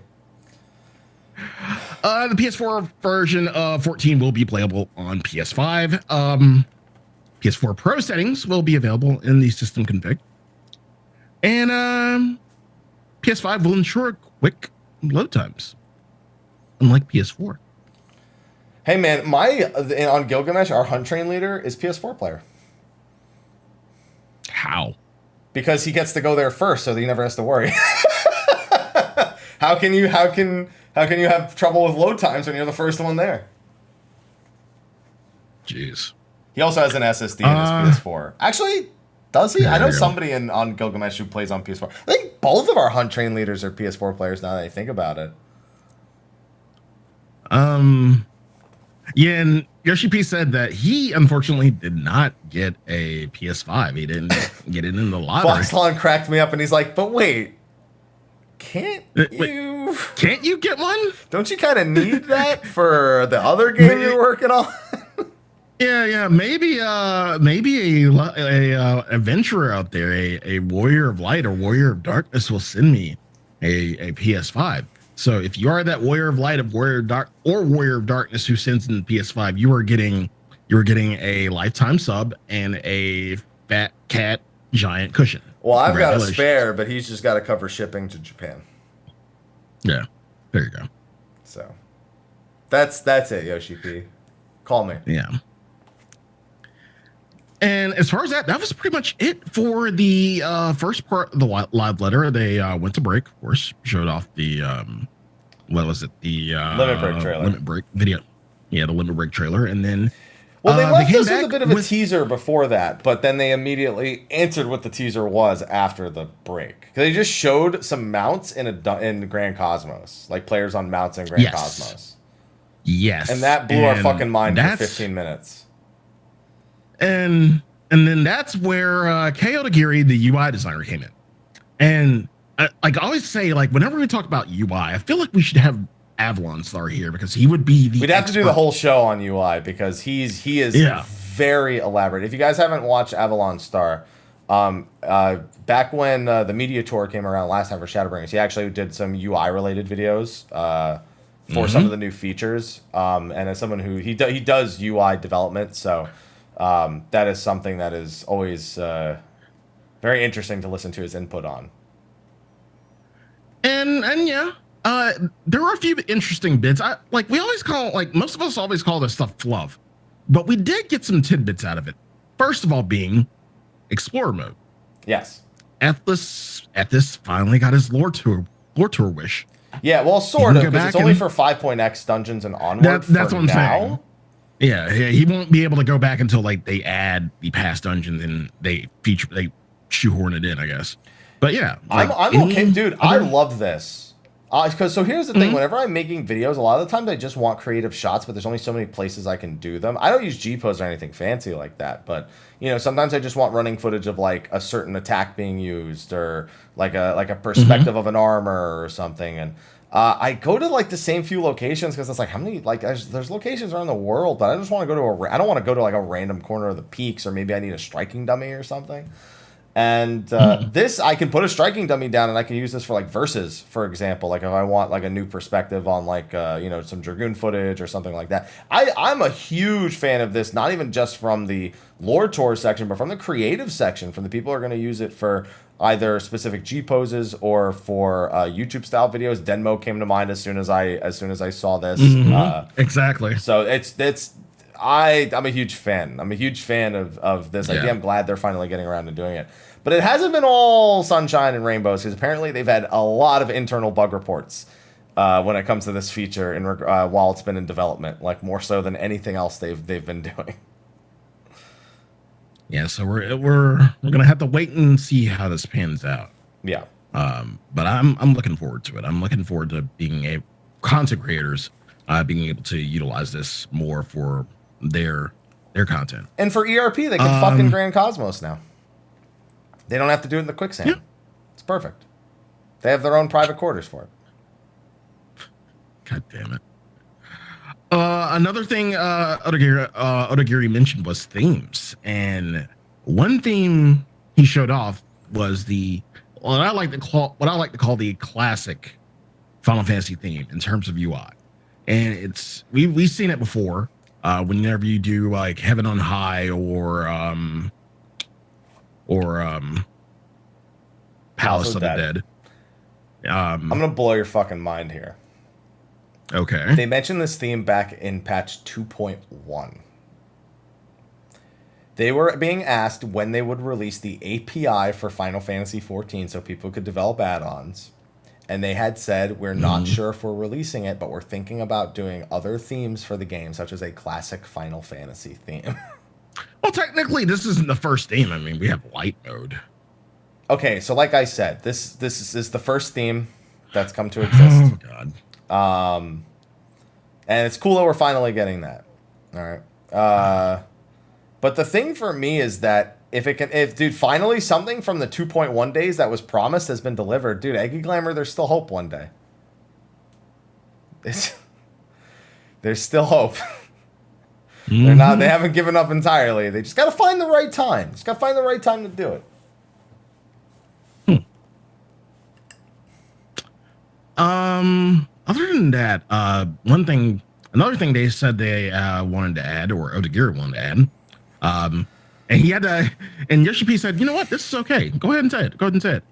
The PS4 version of 14 will be playable on PS5. PS4 Pro settings will be available in the system config. And PS5 will ensure quick load times, unlike PS4. Hey man, on Gilgamesh, our hunt train leader is PS4 player. How? Because he gets to go there first, so that he never has to worry. How can you have trouble with load times when you're the first one there? Jeez. He also has an SSD in his PS4. Actually, does he? I know somebody on Gilgamesh who plays on PS4. I think both of our hunt train leaders are PS4 players now that I think about it. Yeah, and Yoshi P said that he unfortunately did not get a PS5. He didn't get it in the lottery. Foxlon cracked me up and he's like, but wait, can't Wait, you? can't you get one? Don't you kind of need that for the other game you're working on? Yeah. Maybe a adventurer out there, a warrior of light or warrior of darkness will send me a PS5. So if you are that warrior of light, of warrior of dark, or warrior of darkness who sends in the PS5, you are getting a lifetime sub and a fat cat giant cushion. Well, I've got a spare, but he's just got to cover shipping to Japan. Yeah, there you go. So that's it, Yoshi P. Call me. Yeah. And as far as that was pretty much it for the first part of the live letter. They went to break, of course, showed off the what was it? The Limit Break trailer. Limit Break video. Yeah, the Limit Break trailer. And then well, they left us with a bit of a teaser before that, but then they immediately answered what the teaser was after the break. They just showed some mounts in Grand Cosmos, like players on mounts in Grand Cosmos. Yes. And that blew our fucking mind for 15 minutes. And then that's where Kei Odagiri, the UI designer, came in. And I always say, like, whenever we talk about UI, I feel like we should have Avalon Star here because he would be the We'd have to do the whole show on UI because he is very elaborate. If you guys haven't watched Avalon Star, back when the media tour came around last time for Shadowbringers, he actually did some UI related videos for some of the new features. And as someone who he does UI development, so that is something that is always very interesting to listen to his input on. And yeah, there are a few interesting bits. We always call, most of us always call this stuff fluff, but we did get some tidbits out of it. First of all, being Explorer mode. Yes. Ethis finally got his lore tour wish. Yeah, well, sort of, because it's only for 5.x dungeons and onward. That's what I'm saying. Yeah, he won't be able to go back until they add the past dungeons and they shoehorn it in, I guess. But yeah, I'm okay, dude. I love this because here's the thing: whenever I'm making videos, a lot of the times I just want creative shots, but there's only so many places I can do them. I don't use G-pose or anything fancy like that, but sometimes I just want running footage of like a certain attack being used or like a perspective of an armor or something, and I go to like the same few locations because it's like how many there's locations around the world, but I just want to go to I don't want to go to like a random corner of the peaks, or maybe I need a striking dummy or something. And this, I can put a striking dummy down and I can use this for like verses, for example. Like if I want like a new perspective on like, some Dragoon footage or something like that. I'm a huge fan of this, not even just from the lore tour section, but from the creative section, from the people who are going to use it for either specific G poses or for YouTube style videos. Denmo came to mind as soon as I saw this. Exactly. So I'm a huge fan. I'm a huge fan of this idea. I'm glad they're finally getting around to doing it. But it hasn't been all sunshine and rainbows because apparently they've had a lot of internal bug reports when it comes to this feature while it's been in development, like more so than anything else they've been doing. Yeah, so we're gonna have to wait and see how this pans out. Yeah. But I'm looking forward to it. I'm looking forward to being content creators being able to utilize this more for their content. And for ERP, they can fucking Grand Cosmos now. They don't have to do it in the quicksand. Yeah. It's perfect. They have their own private quarters for it. God damn it. Another thing Odagiri mentioned was themes. And one theme he showed off was what I like to call the classic Final Fantasy theme in terms of UI. And we've seen it before. Whenever you do like Heaven on High or Palace of the Dead. I'm gonna blow your fucking mind here. Okay. They mentioned this theme back in patch 2.1. They were being asked when they would release the API for Final Fantasy 14 so people could develop add-ons. And they had said, we're not sure if we're releasing it, but we're thinking about doing other themes for the game, such as a classic Final Fantasy theme. Well, technically, this isn't the first theme. I mean, we have light mode. Okay, so like I said, this is the first theme that's come to exist. Oh, God. And it's cool that we're finally getting that. All right. But the thing for me is that if finally something from the 2.1 days that was promised has been delivered, dude, Eggy Glamour, there's still hope one day. There's still hope. They haven't given up entirely. They just got to find the right time. Just got to find the right time to do it. Other than that, another thing they said they wanted to add, or Odagiri wanted to add, and he had to, and Yoshi P said, you know what, this is okay. Go ahead and say it. Go ahead and say it.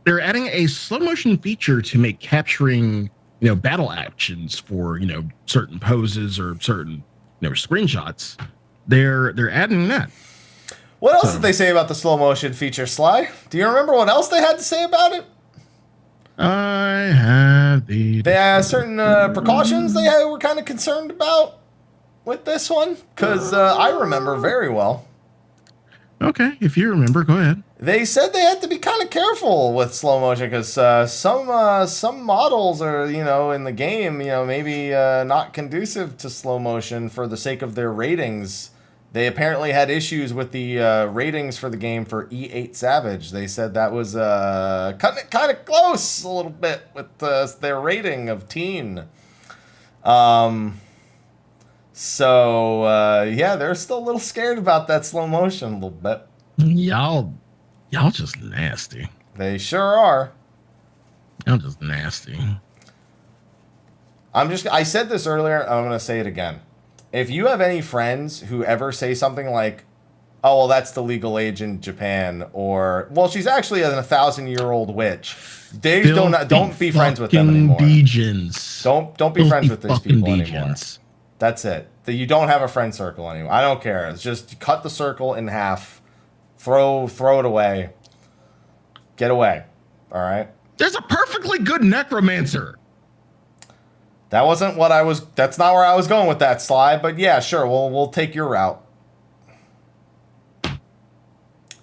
They're adding a slow motion feature to make capturing, battle actions for, certain poses or certain, screenshots. They're adding that. What else did they say about the slow motion feature, Sly? Do you remember what else they had to say about it? I have They had certain precautions they were kind of concerned about with this one, because I remember very well. Okay, if you remember, go ahead. They said they had to be kind of careful with slow motion because some models are, in the game, maybe not conducive to slow motion for the sake of their ratings. They apparently had issues with the ratings for the game for E8 Savage. They said that was cutting it kind of close a little bit with their rating of teen. So they're still a little scared about that slow motion a little bit. Y'all just nasty. They sure are. Y'all just nasty. I said this earlier, I'm going to say it again. If you have any friends who ever say something like, oh, well, that's the legal age in Japan, or, well, she's actually a 1,000-year-old witch, don't be friends with them anymore. Degens. Don't be friends with these people degens. anymore. That's it. You don't have a friend circle anymore. I don't care. It's just cut the circle in half, throw it away, get away. All right? There's a perfectly good necromancer. That's not where I was going with that, Sly, but yeah, sure, we'll take your route.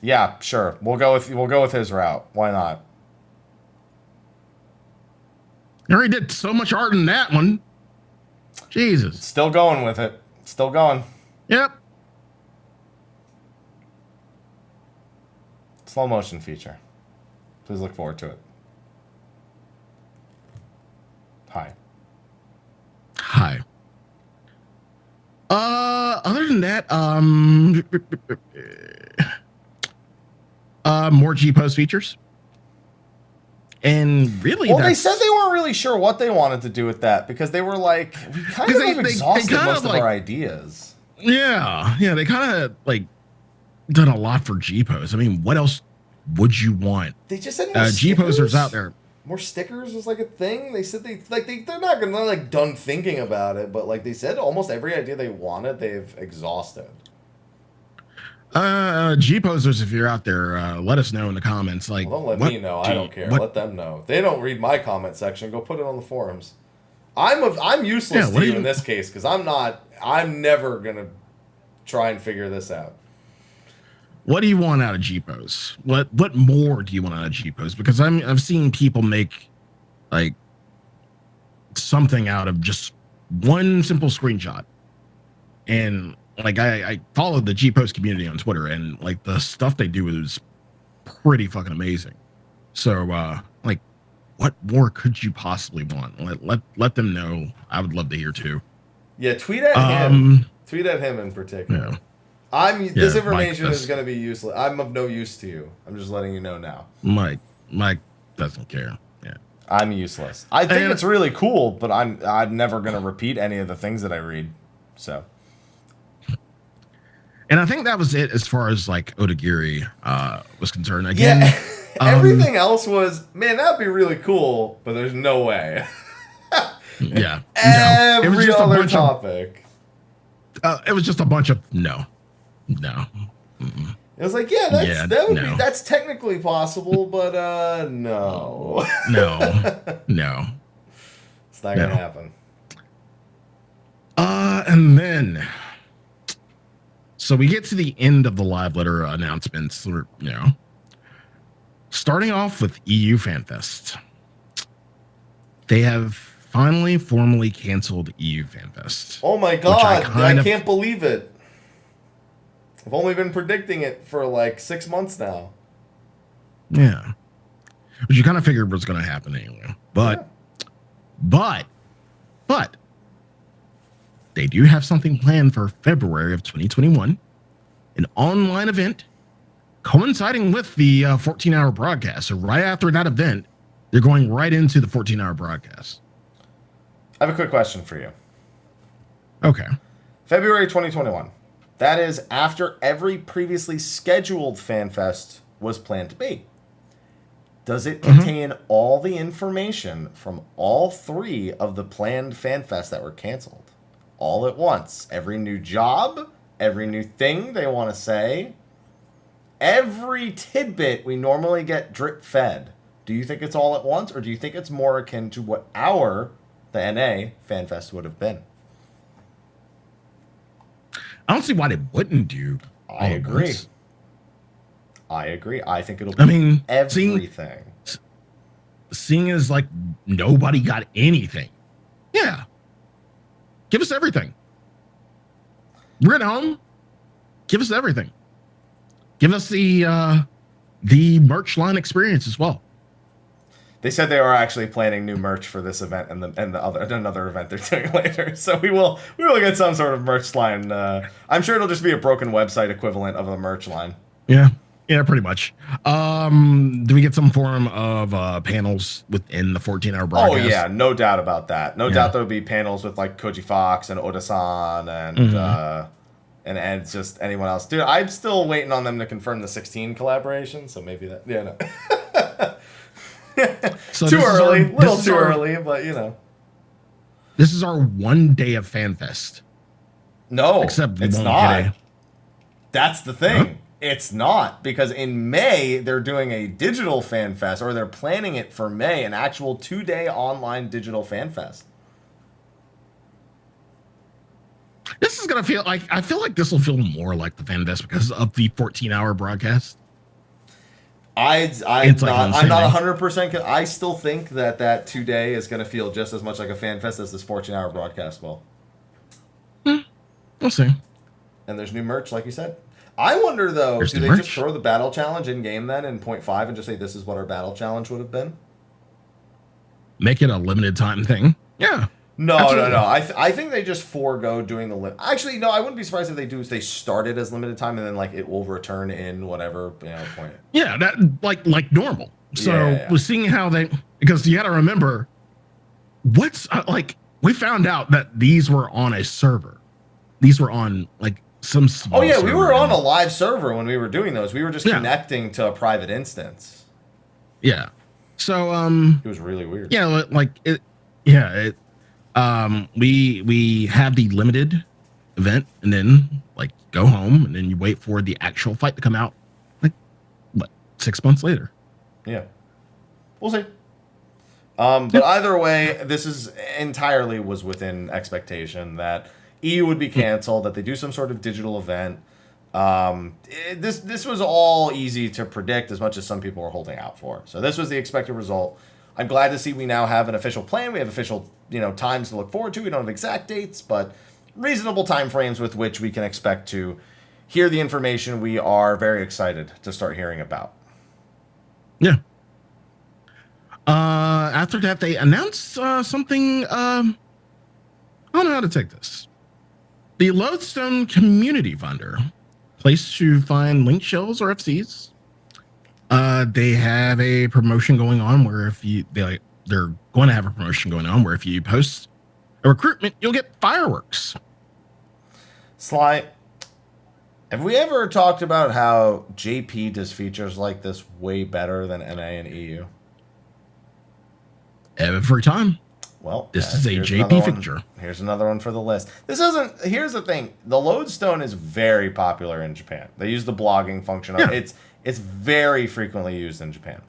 Yeah, sure. We'll go with his route. Why not? I already did so much art in that one. Jesus. Still going with it. Still going. Yep. Slow motion feature. Please look forward to it. Hi. Other than that, more G-Post features. And really, they said they weren't really sure what they wanted to do with that because they were like, we kind of exhausted most of our ideas. Yeah, they kind of done a lot for G-Post. I mean, what else would you want? They just said G-Posters out there. More stickers was like a thing. They said they're not gonna done thinking about it, but they said almost every idea they wanted, they've exhausted. G-Posters, if you're out there, let us know in the comments. Don't let me know. I don't care. Let them know. They don't read my comment section. Go put it on the forums. I'm useless to you in this case because I'm never gonna try and figure this out. What do you want out of G-Post? What more do you want out of G-Post? Because I've seen people make something out of just one simple screenshot. And I follow the G-Post community on Twitter, and the stuff they do is pretty fucking amazing. So what more could you possibly want? Let them know. I would love to hear too. Yeah, tweet at him. Tweet at him in particular. Yeah. This information is going to be useless. I'm of no use to you. I'm just letting you know now. Mike doesn't care. Yeah. I'm useless. I think it's really cool, but I'm never going to repeat any of the things that I read. So. And I think that was it as far as Odagiri was concerned. Again, yeah. Everything else was, man, that'd be really cool, but there's no way. Yeah. Every other topic. It was just a bunch of no. Mm-mm. It was that's technically possible, but no. No. It's not gonna happen. And then so we get to the end of the live letter announcements, starting off with EU FanFest. They have finally formally canceled EU FanFest. Oh my god, I can't believe it. I've only been predicting it for like 6 months now. Yeah. Which you kind of figured was going to happen anyway. But they do have something planned for February of 2021, an online event coinciding with the 14-hour broadcast. So right after that event, they're going right into the 14-hour broadcast. I have a quick question for you. Okay. February 2021. That is after every previously scheduled FanFest was planned to be. Does it contain all the information from all 3 of the planned FanFests that were canceled? All at once. Every new job, every new thing they want to say, every tidbit we normally get drip fed. Do you think it's all at once, or do you think it's more akin to what the NA FanFest would have been? I don't see why they wouldn't do. I agree. I think it'll be everything. Seeing as like nobody got anything. Yeah. Give us everything. We're at home. Give us everything. Give us the merch line experience as well. They said they are actually planning new merch for this event and another event they're doing later. So we will get some sort of merch line. I'm sure it'll just be a broken website equivalent of a merch line. Yeah, pretty much. Do we get some form of panels within the 14-hour broadcast? Oh yeah, no doubt about that. No doubt there'll be panels with like Koji Fox and Oda-san and just anyone else. Dude, I'm still waiting on them to confirm the 16 collaboration. So maybe that. Yeah, no. So too early, little too early, but you know. This is our one day of FanFest. No, except it's not. That's the thing. Huh? It's not, because in May they're doing a digital FanFest, or they're planning it for May, an actual 2-day online digital FanFest. This is gonna feel like, I feel like this will feel more like the FanFest because of the 14-hour broadcast. I'm not 100%. I still think that 2-day is going to feel just as much like a FanFest as this 14-hour broadcast will. We'll see. And there's new merch, like you said. I wonder, though, do they just throw the battle challenge in-game then in 0.5 and just say this is what our battle challenge would have been? Make it a limited time thing. Yeah. No. I think they just forego doing the Actually, no, I wouldn't be surprised if they do is they start it as limited time and then like it will return in whatever point. Yeah, that like normal. So we're seeing how because you got to remember what's we found out that these were on a server. These were on like some small server. We were on a live server when we were doing those. We were just connecting to a private instance. Yeah. So it was really weird. Yeah, like it. Yeah, it. We have the limited event and then like go home and then you wait for the actual fight to come out like 6 months later. Yeah, we'll see. But either way, this is entirely was within expectation that EU would be canceled, that they do some sort of digital event. This was all easy to predict as much as some people were holding out for. So this was the expected result. I'm glad to see we now have an official plan. We have official, times to look forward to. We don't have exact dates, but reasonable time frames with which we can expect to hear the information we are very excited to start hearing about. Yeah. After that, they announced something. I don't know how to take this. The Lodestone Community Funder, place to find link shells or FCs. They have a promotion going on where they're going to have a promotion going on where if you post a recruitment, you'll get fireworks. Sly, have we ever talked about how JP does features like this way better than NA and EU? Every time. Well, this is a JP feature. Here's another one for the list. Here's the thing. The Lodestone is very popular in Japan. They use the blogging function. Yeah. It's very frequently used in Japan.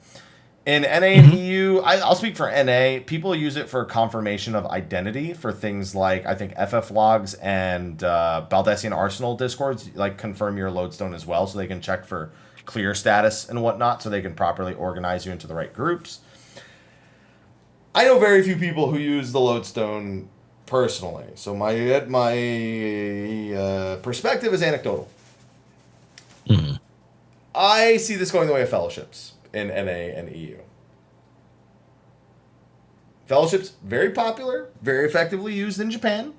In NA and EU, I'll speak for NA. People use it for confirmation of identity for things like, I think, FF logs and Baldessian Arsenal discords, like confirm your Lodestone as well, so they can check for clear status and whatnot, so they can properly organize you into the right groups. I know very few people who use the lodestone personally, so my perspective is anecdotal. Mm-hmm. I see this going the way of fellowships in NA and EU. Fellowships, very popular, very effectively used in Japan.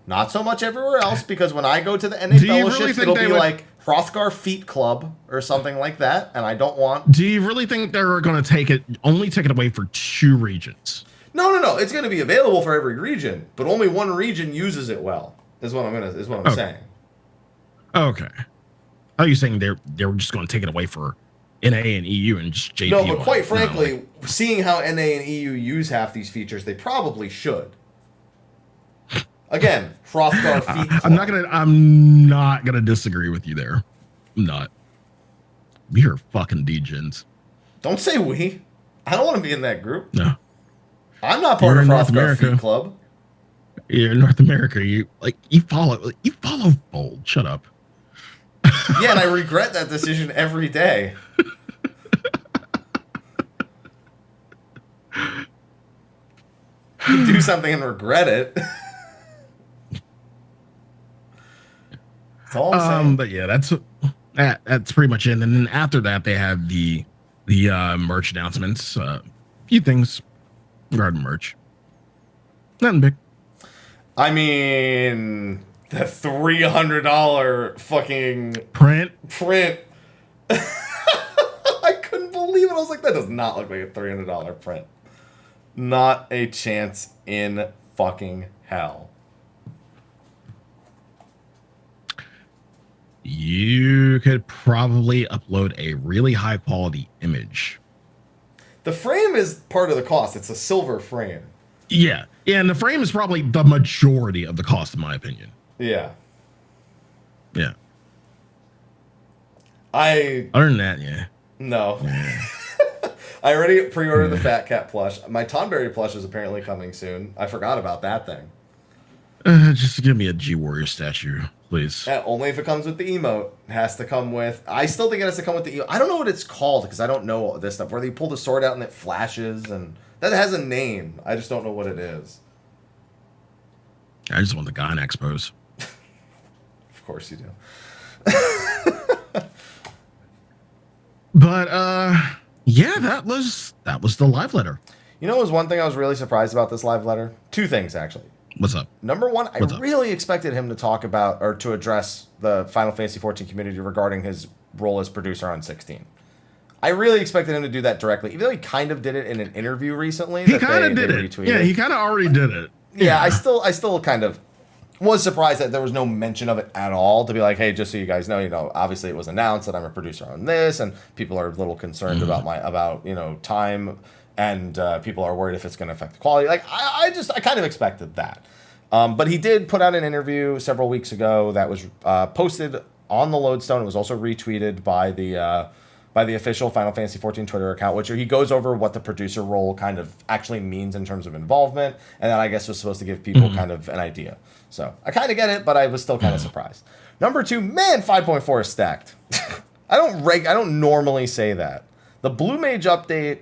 Not so much everywhere else, because when I go to the NA fellowships, it'll be like Hrothgar Feet Club or something like that, and I don't want... Do you really think they're going to only take it away for 2 regions? No. It's going to be available for every region, but only one region uses it well, is what I'm saying. Okay. Are you saying they were just going to take it away for NA and EU and just JP? No, but quite frankly, seeing how NA and EU use half these features, they probably should. Again, Hrothgar Feet Club. I'm not gonna disagree with you there. I'm not. We're fucking degens. Don't say we. I don't want to be in that group. No. I'm not part of Hrothgar Feet Club. You're in North America. You follow Fold. Shut up. Yeah, and I regret that decision every day. You do something and regret it. That's all I'm saying. But yeah, that's pretty much it. And then after that, they have the merch announcements. A few things regarding merch. Nothing big. I mean, the $300 fucking print. I couldn't believe it. I was like, that does not look like a $300 print. Not a chance in fucking hell. You could probably upload a really high quality image. The frame is part of the cost. It's a silver frame. Yeah, and the frame is probably the majority of the cost, in my opinion. Yeah. Other than that, yeah. No. Yeah. I already pre-ordered the Fat Cat plush. My Tonberry plush is apparently coming soon. I forgot about that thing. Just give me a G-Warrior statue, please. Yeah, only if it comes with the emote. It has to come with... I still think it has to come with the emote. I don't know what it's called, because I don't know this stuff. Where they pull the sword out and it flashes, and... That has a name. I just don't know what it is. I just want the Gynax pose. Of course you do. But, yeah, that was the live letter. You know, it was one thing I was really surprised about this live letter? 2 things, actually. What's up? Number one, I really expected him to talk about or to address the Final Fantasy XIV community regarding his role as producer on 16. I really expected him to do that directly, even though he kind of did it in an interview recently. He kind of did it. Yeah, he kind of already did it. Yeah, I still kind of was surprised that there was no mention of it at all. To be like, hey, just so you guys know, obviously it was announced that I'm a producer on this, and people are a little concerned about time. And people are worried if it's going to affect the quality. Like, I kind of expected that. But he did put out an interview several weeks ago that was posted on the Lodestone. It was also retweeted by the official Final Fantasy XIV Twitter account, which he goes over what the producer role kind of actually means in terms of involvement. And that, I guess, was supposed to give people kind of an idea. So I kind of get it, but I was still kind of surprised. Number 2, man, 5.4 is stacked. I don't normally say that. The Blue Mage update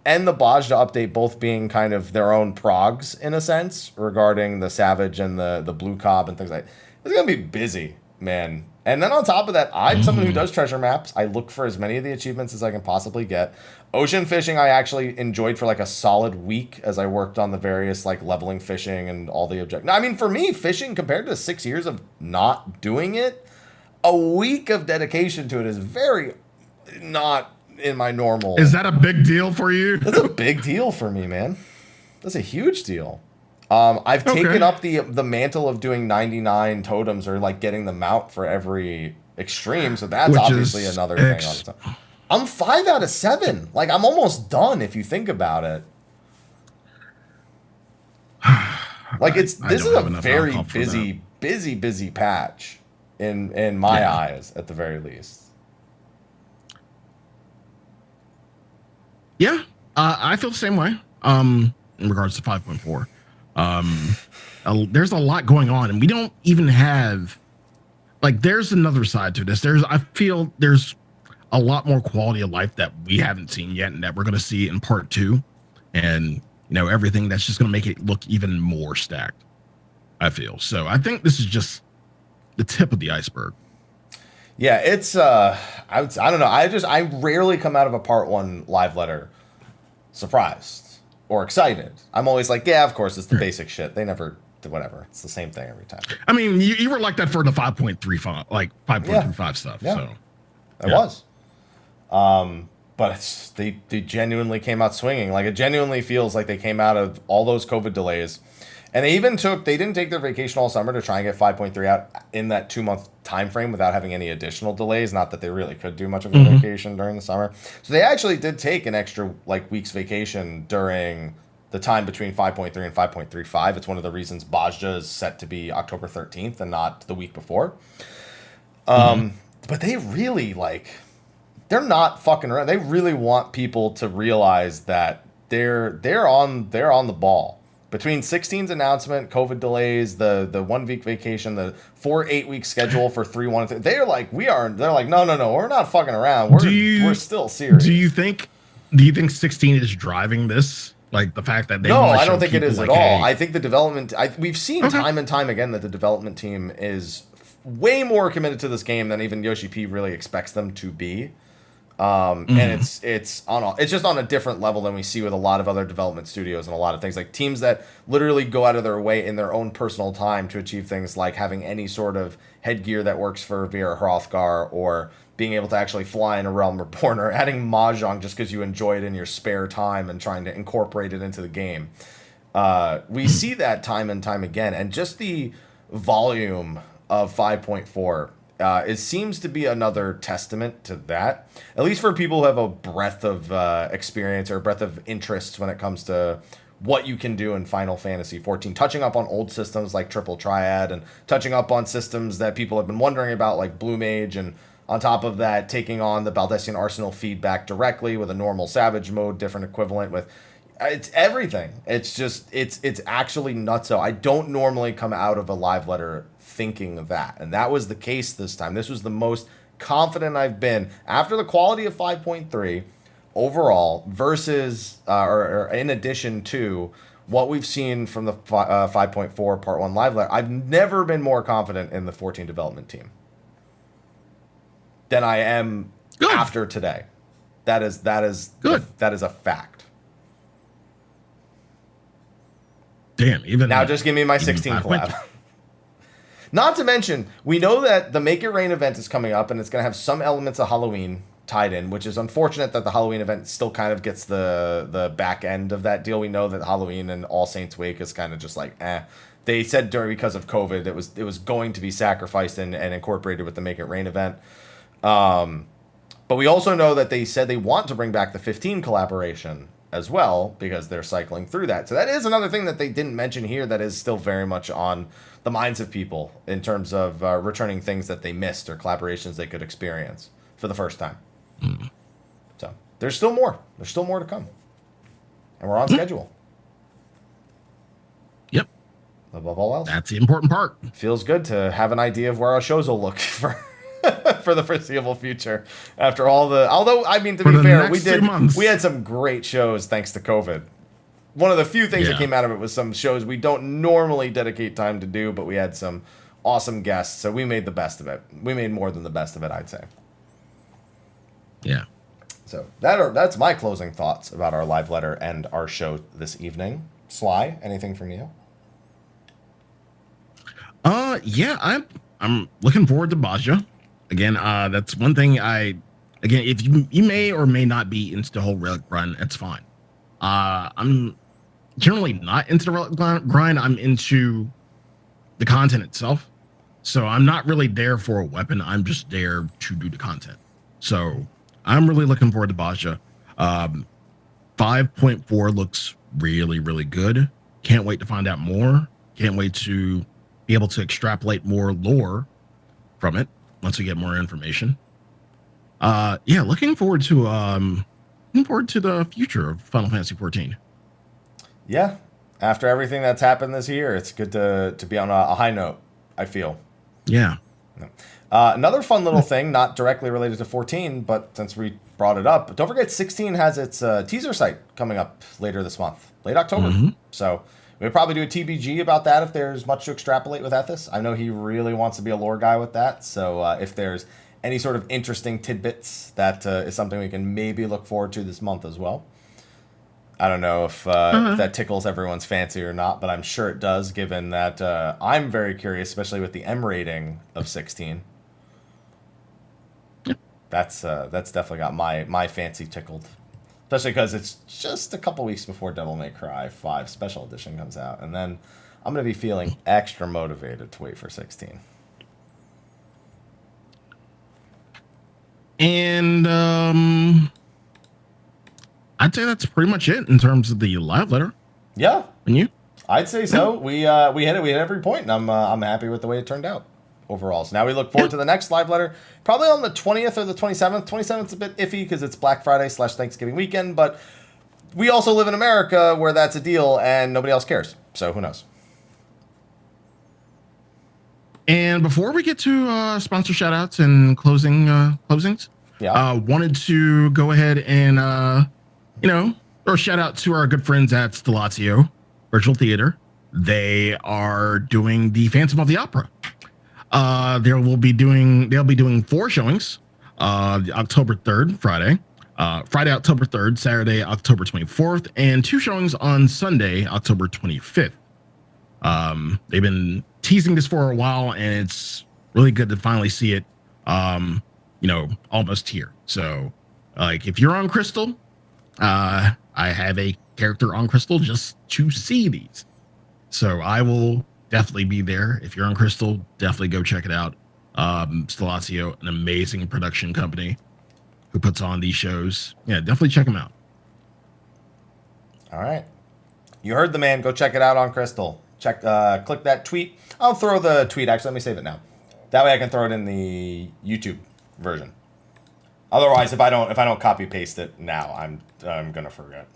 and the Bajda update both being kind of their own progs in a sense regarding the Savage and the Blue Cob and things like that. It's going to be busy, man. And then on top of that, I'm someone who does treasure maps. I look for as many of the achievements as I can possibly get. Ocean fishing I actually enjoyed for like a solid week as I worked on the various like leveling fishing and all the objectives. I mean, for me, fishing compared to 6 years of not doing it, a week of dedication to it is very not in my normal. Is that a big deal for you? That's a big deal for me, man. That's a huge deal. I've taken up the mantle of doing 99 totems or like getting them out for every extreme, so that's obviously another thing on its own. I'm 5 out of 7. Like, I'm almost done if you think about it. Like, this is a very busy patch in my eyes, at the very least. Yeah, I feel the same way. In regards to 5.4, there's a lot going on, and we don't even have like. There's another side to this. I feel there's a lot more quality of life that we haven't seen yet, and that we're going to see in part 2. and everything that's just going to make it look even more stacked. I feel so. I think this is just the tip of the iceberg. Yeah, it's I don't know. I rarely come out of a part 1 live letter surprised or excited. I'm always like, yeah, of course, it's the basic shit. They never do whatever. It's the same thing every time. I mean, you were like that for the 5.35, like 5.35 stuff. Yeah. So it was. But they genuinely came out swinging. Like, it genuinely feels like they came out of all those COVID delays. And they didn't take their vacation all summer to try and get 5.3 out in that 2-month time frame without having any additional delays. Not that they really could do much of a vacation during the summer. So they actually did take an extra week's vacation during the time between 5.3 and 5.35. It's one of the reasons Bajja is set to be October 13th and not the week before. But they really they're not fucking around. They really want people to realize that they're on the ball. Between 16's announcement, COVID delays, the 1 week vacation, the 4 8-week schedule for 3-1, they're like, no, we're not fucking around. We're still serious. Do you think 16 is driving this? Like, the fact that they No, I don't think it is at all. Hey. I think the development we've seen time and time again that the development team is way more committed to this game than even Yoshi P really expects them to be. And it's just on a different level than we see with a lot of other development studios and a lot of things, like teams that literally go out of their way in their own personal time to achieve things like having any sort of headgear that works for Vera Hrothgar, or being able to actually fly in a Realm Reborn, or adding Mahjong just because you enjoy it in your spare time and trying to incorporate it into the game. We see that time and time again, and just the volume of 5.4 it seems to be another testament to that, at least for people who have a breadth of experience or a breadth of interests when it comes to what you can do in Final Fantasy XIV, touching up on old systems like Triple Triad, and touching up on systems that people have been wondering about like Blue Mage, and on top of that, taking on the Baldesion Arsenal feedback directly with a normal Savage mode, different equivalent with... It's everything. It's just, it's actually nutso. I don't normally come out of a live letter thinking of that. And that was the case this time. This was the most confident I've been after the quality of 5.3 overall versus, or in addition to what we've seen from the 5.4 Part 1 live letter. I've never been more confident in the 14 development team than I am after today. That is good. That is a fact. Damn, even now just give me my 16 collab. Not to mention, we know that the Make It Rain event is coming up, and it's going to have some elements of Halloween tied in, which is unfortunate that the Halloween event still kind of gets the back end of that deal. We know that Halloween and All Saints Wake is kind of just like, eh. They said because of COVID, it was going to be sacrificed and incorporated with the Make It Rain event. But we also know that they said they want to bring back the 15 collaboration as well, because they're cycling through that. So that is another thing that they didn't mention here that is still very much on the minds of people in terms of returning things that they missed or collaborations they could experience for the first time. So there's still more. There's still more to come. And we're on schedule. Yep. Above all else. That's the important part. Feels good to have an idea of where our shows will look for for the foreseeable future. After all the... Although, I mean, to be fair, we had some great shows thanks to COVID. One of the few things that came out of it was some shows we don't normally dedicate time to do, but we had some awesome guests, so we made the best of it. We made more than the best of it, I'd say. Yeah. So that's my closing thoughts about our live letter and our show this evening. Sly, anything from you? Yeah, I'm looking forward to Bajja. Again, that's one thing if you may or may not be into the whole relic run, that's fine. I'm generally not into the relic grind. I'm into the content itself. So I'm not really there for a weapon. I'm just there to do the content. So I'm really looking forward to Bajja. 5.4 looks really, really good. Can't wait to find out more. Can't wait to be able to extrapolate more lore from it once we get more information. Looking forward to the future of Final Fantasy XIV. Yeah, after everything that's happened this year, it's good to be on a high note, I feel. Yeah. Another fun little thing, not directly related to 14, but since we brought it up, don't forget 16 has its teaser site coming up later this month, late October. Mm-hmm. So we'll probably do a TBG about that if there's much to extrapolate with Ethis. I know he really wants to be a lore guy with that, so if there's any sort of interesting tidbits, that is something we can maybe look forward to this month as well. I don't know if that tickles everyone's fancy or not, but I'm sure it does, given that I'm very curious, especially with the M rating of 16. That's definitely got my fancy tickled, especially because it's just a couple weeks before Devil May Cry 5 Special Edition comes out, and then I'm gonna be feeling extra motivated to wait for 16. And I'd say that's pretty much it in terms of the live letter. Yeah, And you? I'd say so. We hit it. We hit every point, and I'm happy with the way it turned out overall. So now we look forward to the next live letter, probably on the 20th or the 27th. 27th's a bit iffy because it's Black Friday / Thanksgiving weekend, but we also live in America where that's a deal and nobody else cares. So who knows? And before we get to sponsor shoutouts and closings, wanted to go ahead and throw a shout out to our good friends at Stellatio Virtual Theater. They are doing the Phantom of the Opera. They'll be doing 4 showings. October 3rd, Friday, October 3rd, Saturday, October 24th, and 2 showings on Sunday, October 25th. They've been teasing this for a while, and it's really good to finally see it, almost here. So, if you're on Crystal, I have a character on Crystal just to see these. So I will definitely be there. If you're on Crystal, definitely go check it out. Stellatio, an amazing production company who puts on these shows. Yeah, definitely check them out. All right. You heard the man. Go check it out on Crystal. Click that tweet. I'll throw the tweet. Actually, let me save it now. That way I can throw it in the YouTube version. Otherwise, if I don't copy paste it now, I'm gonna forget.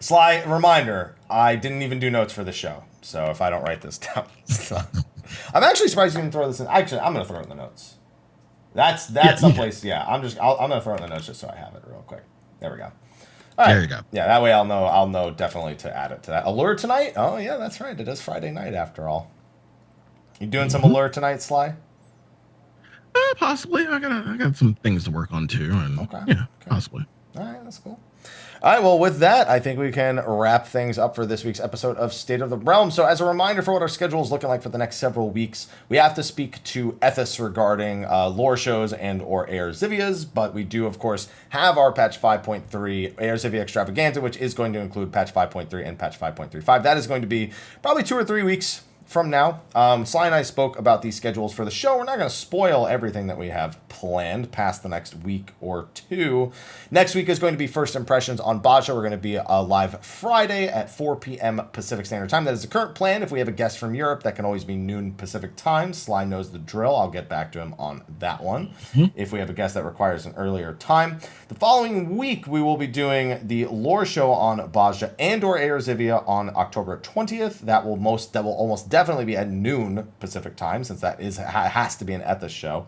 Sly, reminder, I didn't even do notes for the show, so if I don't write this down, I'm actually surprised you didn't throw this in. Actually, I'm gonna throw it in the notes. That's someplace. Yeah, I'm gonna throw it in the notes just so I have it real quick. There we go. All right. There you go. Yeah, that way I'll know definitely to add it to that. Allure tonight? Oh yeah, that's right. It is Friday night after all. You doing some Allure tonight, Sly? Possibly. I got some things to work on too, and possibly. All right, that's cool. All right, well, with that, I think we can wrap things up for this week's episode of State of the Realm. So as a reminder for what our schedule is looking like for the next several weeks, we have to speak to Ethis regarding lore shows and or Air Zivias, but we do, of course, have our patch 5.3 Air Zivia Extravaganza, which is going to include patch 5.3 and patch 5.35. That is going to be probably 2 or 3 weeks from now. Sly and I spoke about these schedules for the show. We're not going to spoil everything that we have planned past the next week or 2. Next week is going to be First Impressions on Baja. We're going to be live Friday at 4 p.m. Pacific Standard Time. That is the current plan. If we have a guest from Europe, that can always be noon Pacific Time. Sly knows the drill. I'll get back to him on that one. If we have a guest that requires an earlier time. The following week, we will be doing the lore show on Baja and or Air Zivia on October 20th. That will almost definitely be at noon Pacific Time, since that has to be an Ethis show.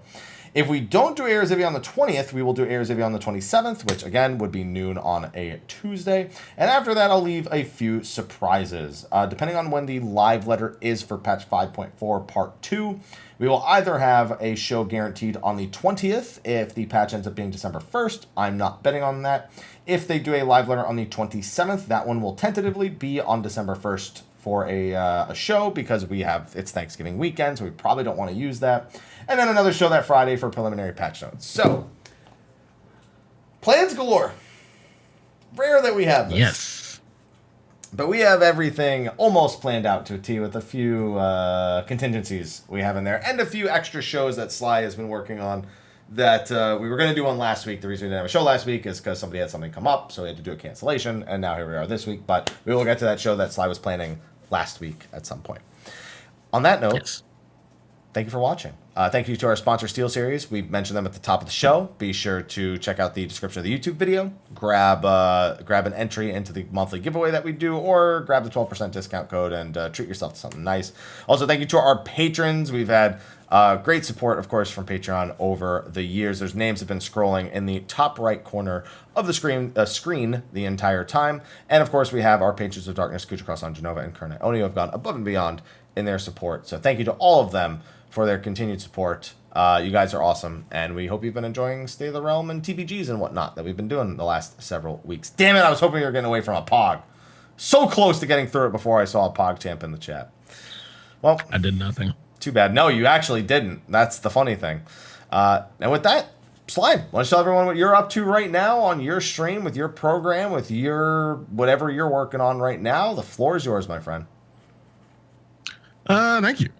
If we don't do Air Zivia on the 20th, we will do Air Zivia on the 27th, which again would be noon on a Tuesday. And after that, I'll leave a few surprises. Depending on when the live letter is for patch 5.4 part 2, we will either have a show guaranteed on the 20th if the patch ends up being December 1st. I'm not betting on that. If they do a live letter on the 27th, that one will tentatively be on December 1st for a show, because it's Thanksgiving weekend, so we probably don't want to use that. And then another show that Friday for preliminary patch notes. So, plans galore. Rare that we have this. Yes. But we have everything almost planned out to a T, with a few contingencies we have in there, and a few extra shows that Sly has been working on that we were going to do one last week. The reason we didn't have a show last week is because somebody had something come up, so we had to do a cancellation, and now here we are this week. But we will get to that show that Sly was planning last week at some point. On that note, Yes. Thank you for watching. Thank you to our sponsor, SteelSeries. We mentioned them at the top of the show. Be sure to check out the description of the YouTube video. Grab an entry into the monthly giveaway that we do, or grab the 12% discount code and treat yourself to something nice. Also, thank you to our patrons. We've had Great support, of course, from Patreon over the years. There's names have been scrolling in the top right corner of the screen the entire time. And, of course, we have our Patrons of Darkness, Khuja, Janova, and Kurenai Oni, who have gone above and beyond in their support. So thank you to all of them for their continued support. You guys are awesome, and we hope you've been enjoying State of the Realm and TBGs and whatnot that we've been doing the last several weeks. Damn it, I was hoping you were getting away from a Pog. So close to getting through it before I saw a Pog champ in the chat. Well, I did nothing. Too bad. No, you actually didn't. That's the funny thing. And with that, Sly, why don't you tell everyone what you're up to right now on your stream, with your program, with your whatever you're working on right now? The floor is yours, my friend. Thank you.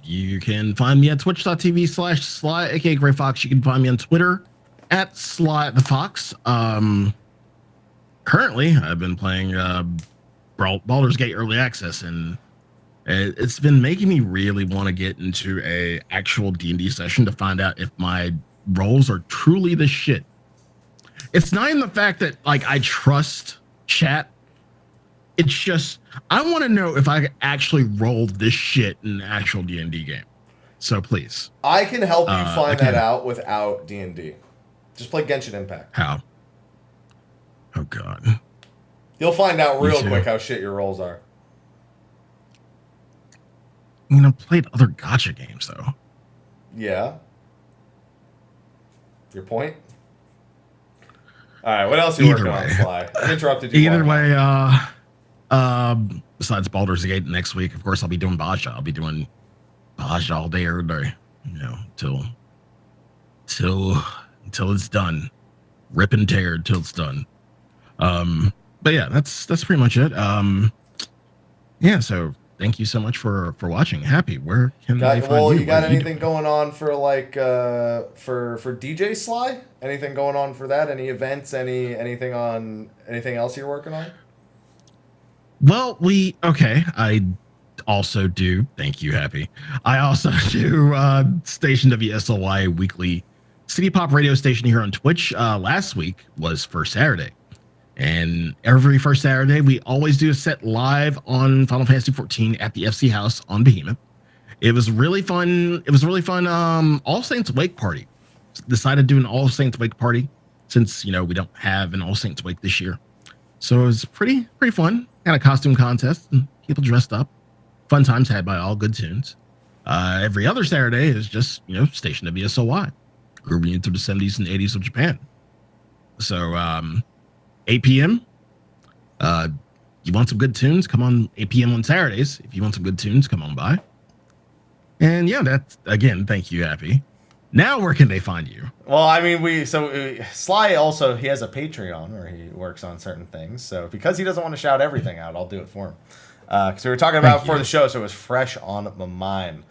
You can find me at twitch.tv/Sly, aka Gray Fox. You can find me on Twitter at Sly the Fox. Currently, I've been playing Baldur's Gate Early Access, and it's been making me really want to get into a actual D&D session to find out if my rolls are truly the shit. It's not in the fact that I trust chat. It's just I want to know if I actually rolled this shit in an actual D&D game. So please, I can help you find that out without D&D. Just play Genshin Impact. How? Oh God. You'll find out real quick how shit your rolls are. I mean, I've played other gacha games, though. Yeah. Your point? All right, what else are you working on, Sly? I interrupted you. Either way, besides Baldur's Gate next week, of course, I'll be doing Baja. I'll be doing Baja all day, every day, till it's done. Rip and tear till it's done. But yeah, that's pretty much it. Yeah, so thank you so much for watching. Happy, where can they find you? You got anything going on for for DJ Sly? Anything going on for that? Any events? Anything else you're working on? Well, I also do. Thank you, Happy. I also do Station WSLY weekly city pop radio station here on Twitch. Last week was first Saturday. And every first Saturday, we always do a set live on Final Fantasy XIV at the FC House on Behemoth. It was really fun. All Saints Wake party. Decided to do an All Saints Wake party since, we don't have an All Saints Wake this year. So it was pretty fun. Had a costume contest and people dressed up. Fun times had by all, good tunes. Every other Saturday is just, Station WSOY. Grooving into the 70s and 80s of Japan. So, 8 p.m. You want some good tunes? Come on 8 p.m. on Saturdays. If you want some good tunes, come on by. And yeah, that's again, thank you, Happy. Now, where can they find you? Well, I mean, Sly also, he has a Patreon where he works on certain things. So because he doesn't want to shout everything out, I'll do it for him. Because we were talking about it before the show, so it was fresh on my mind.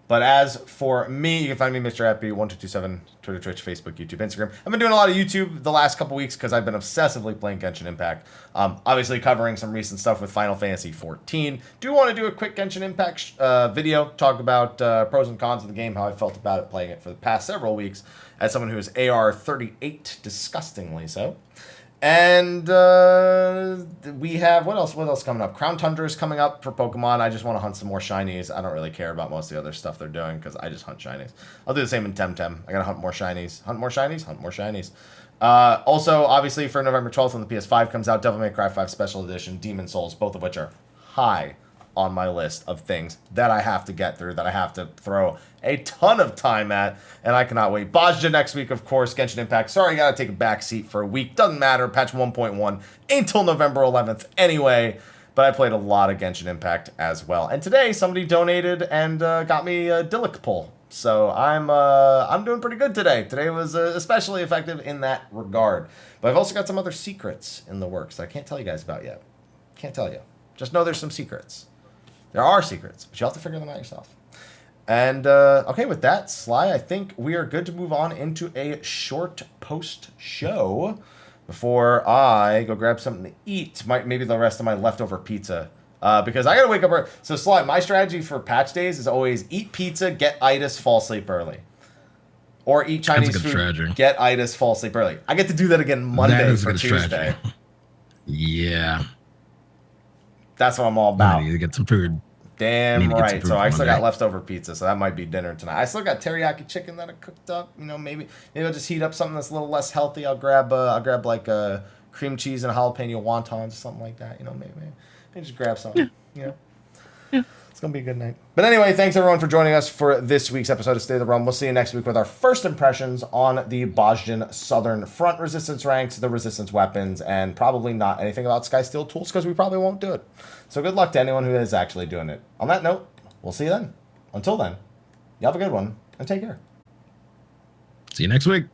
But as for me, you can find me, Mr. Happy1227, Twitter, Twitch, Facebook, YouTube, Instagram. I've been doing a lot of YouTube the last couple weeks because I've been obsessively playing Genshin Impact. Obviously covering some recent stuff with Final Fantasy XIV. Do want to do a quick Genshin Impact video, talk about pros and cons of the game, how I felt about it playing it for the past several weeks as someone who is AR 38, disgustingly so. And we have, what else coming up? Crown Tundra is coming up for Pokemon. I just want to hunt some more shinies. I don't really care about most of the other stuff they're doing because I just hunt shinies. I'll do the same in Temtem. I gotta hunt more shinies. Hunt more shinies. Also, obviously, for November 12th when the PS5 comes out, Devil May Cry 5 Special Edition, Demon Souls, both of which are high on my list of things that I have to get through, that I have to throw a ton of time at, and I cannot wait. Baja next week, of course. Genshin Impact. Sorry, I gotta take a back seat for a week. Doesn't matter. Patch 1.1 ain't till November 11th anyway. But I played a lot of Genshin Impact as well. And today, somebody donated and got me a Dillic pull. So I'm doing pretty good today. Today was especially effective in that regard. But I've also got some other secrets in the works that I can't tell you guys about yet. Can't tell you. Just know there's some secrets. There are secrets, but you have to figure them out yourself. And, okay, with that, Sly, I think we are good to move on into a short post-show before I go grab something to eat. Maybe the rest of my leftover pizza. Because I gotta wake up early. So, Sly, my strategy for patch days is always eat pizza, get itis, fall asleep early. Or eat Chinese food, strategy. Get itis, fall asleep early. I get to do that again Monday for Tuesday. Strategy. Yeah. That's what I'm all about. I need to get some food. Damn get some right. food So for I still got Monday. leftover pizza, so that might be dinner tonight. I still got teriyaki chicken that I cooked up. You know, maybe I'll just heat up something that's a little less healthy. I'll grab like cream cheese and jalapeno wontons or something like that. You know, maybe just grab something. You know. It's going to be a good night. But anyway, thanks everyone for joining us for this week's episode of State of the Realm. We'll see you next week with our first impressions on the Bosjan Southern Front resistance ranks, the resistance weapons, and probably not anything about Skysteel tools because we probably won't do it. So good luck to anyone who is actually doing it. On that note, we'll see you then. Until then, you have a good one and take care. See you next week.